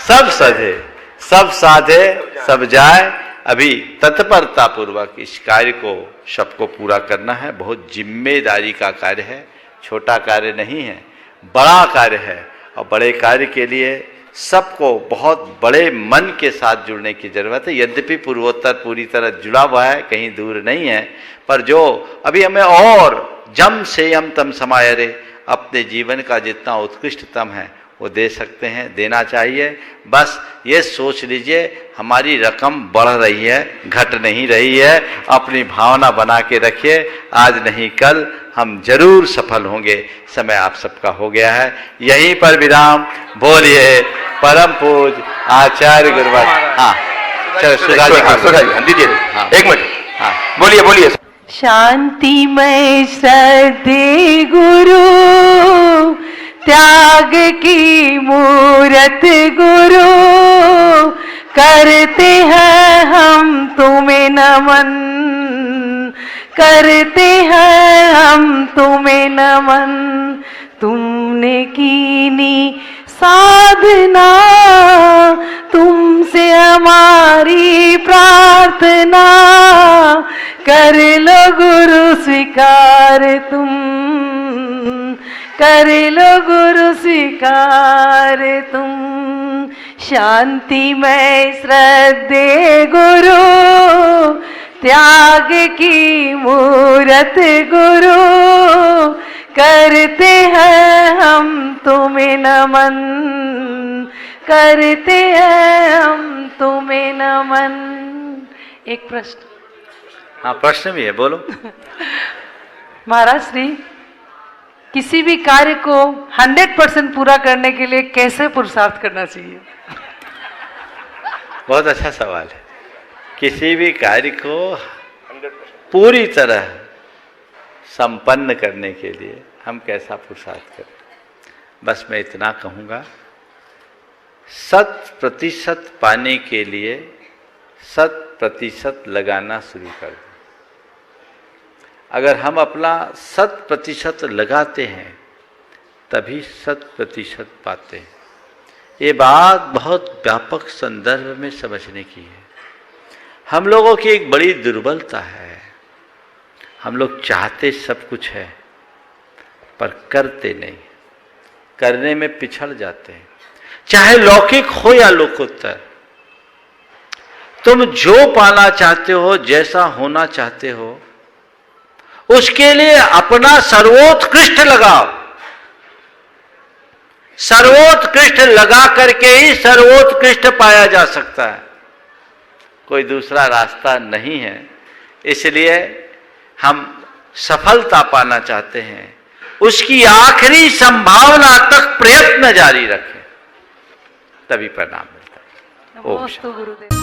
सब सधे, सब साधे सब जाए। अभी तत्परता पूर्वक इस कार्य को सबको पूरा करना है। बहुत जिम्मेदारी का कार्य है, छोटा कार्य नहीं है, बड़ा कार्य है। और बड़े कार्य के लिए सबको बहुत बड़े मन के साथ जुड़ने की जरूरत है। यद्यपि पूर्वोत्तर पूरी तरह जुड़ा हुआ है, कहीं दूर नहीं है, पर जो अभी हमें और जम से यम तम समायरे, अपने जीवन का जितना उत्कृष्टतम है वो दे सकते हैं, देना चाहिए। बस ये सोच लीजिए हमारी रकम बढ़ रही है, घट नहीं रही है। अपनी भावना बना के रखिए, आज नहीं कल हम जरूर सफल होंगे। समय आप सबका हो गया है, यहीं पर विराम। बोलिए परम पूज आचार्य गुरुवर। हाँ चलो सुधा दीजिए, एक मिनट। हाँ बोलिए बोलिए। शांतिमय सदे गुरु, त्याग की मूरत गुरु, करते हैं हम तुम्हें नमन, करते हैं हम तुम्हें नमन। तुमने कीनी साधना, तुमसे हमारी प्रार्थना, कर लो गुरु स्वीकार तुम, कर लो गुरु स्वीकार तुम। शांतिमय श्रद्धे गुरु, त्याग की मूरत गुरु, करते हैं हम तुम्हें नमन, करते हैं हम तुम्हें नमन। एक प्रश्न। हाँ प्रश्न भी है, बोलो। महाराज श्री, किसी भी कार्य को 100% पूरा करने के लिए कैसे पुरुषार्थ करना चाहिए? बहुत अच्छा सवाल है। किसी भी कार्य को पूरी तरह संपन्न करने के लिए हम कैसा पुरुषार्थ करें? बस मैं इतना कहूँगा, 100% पाने के लिए 100% लगाना शुरू कर दें। अगर हम अपना 100% लगाते हैं तभी 100% पाते हैं। ये बात बहुत व्यापक संदर्भ में समझने की है। हम लोगों की एक बड़ी दुर्बलता है, हम लोग चाहते सब कुछ है पर करते नहीं, करने में पिछड़ जाते हैं। चाहे लौकिक हो या लोकोत्तर, तुम जो पाना चाहते हो, जैसा होना चाहते हो, उसके लिए अपना सर्वोत्कृष्ट लगाओ। सर्वोत्कृष्ट लगा करके ही सर्वोत्कृष्ट पाया जा सकता है, कोई दूसरा रास्ता नहीं है। इसलिए हम सफलता पाना चाहते हैं, उसकी आखिरी संभावना तक प्रयत्न जारी रखें, तभी परिणाम मिलता है। नमोस्तु गुरुदेव।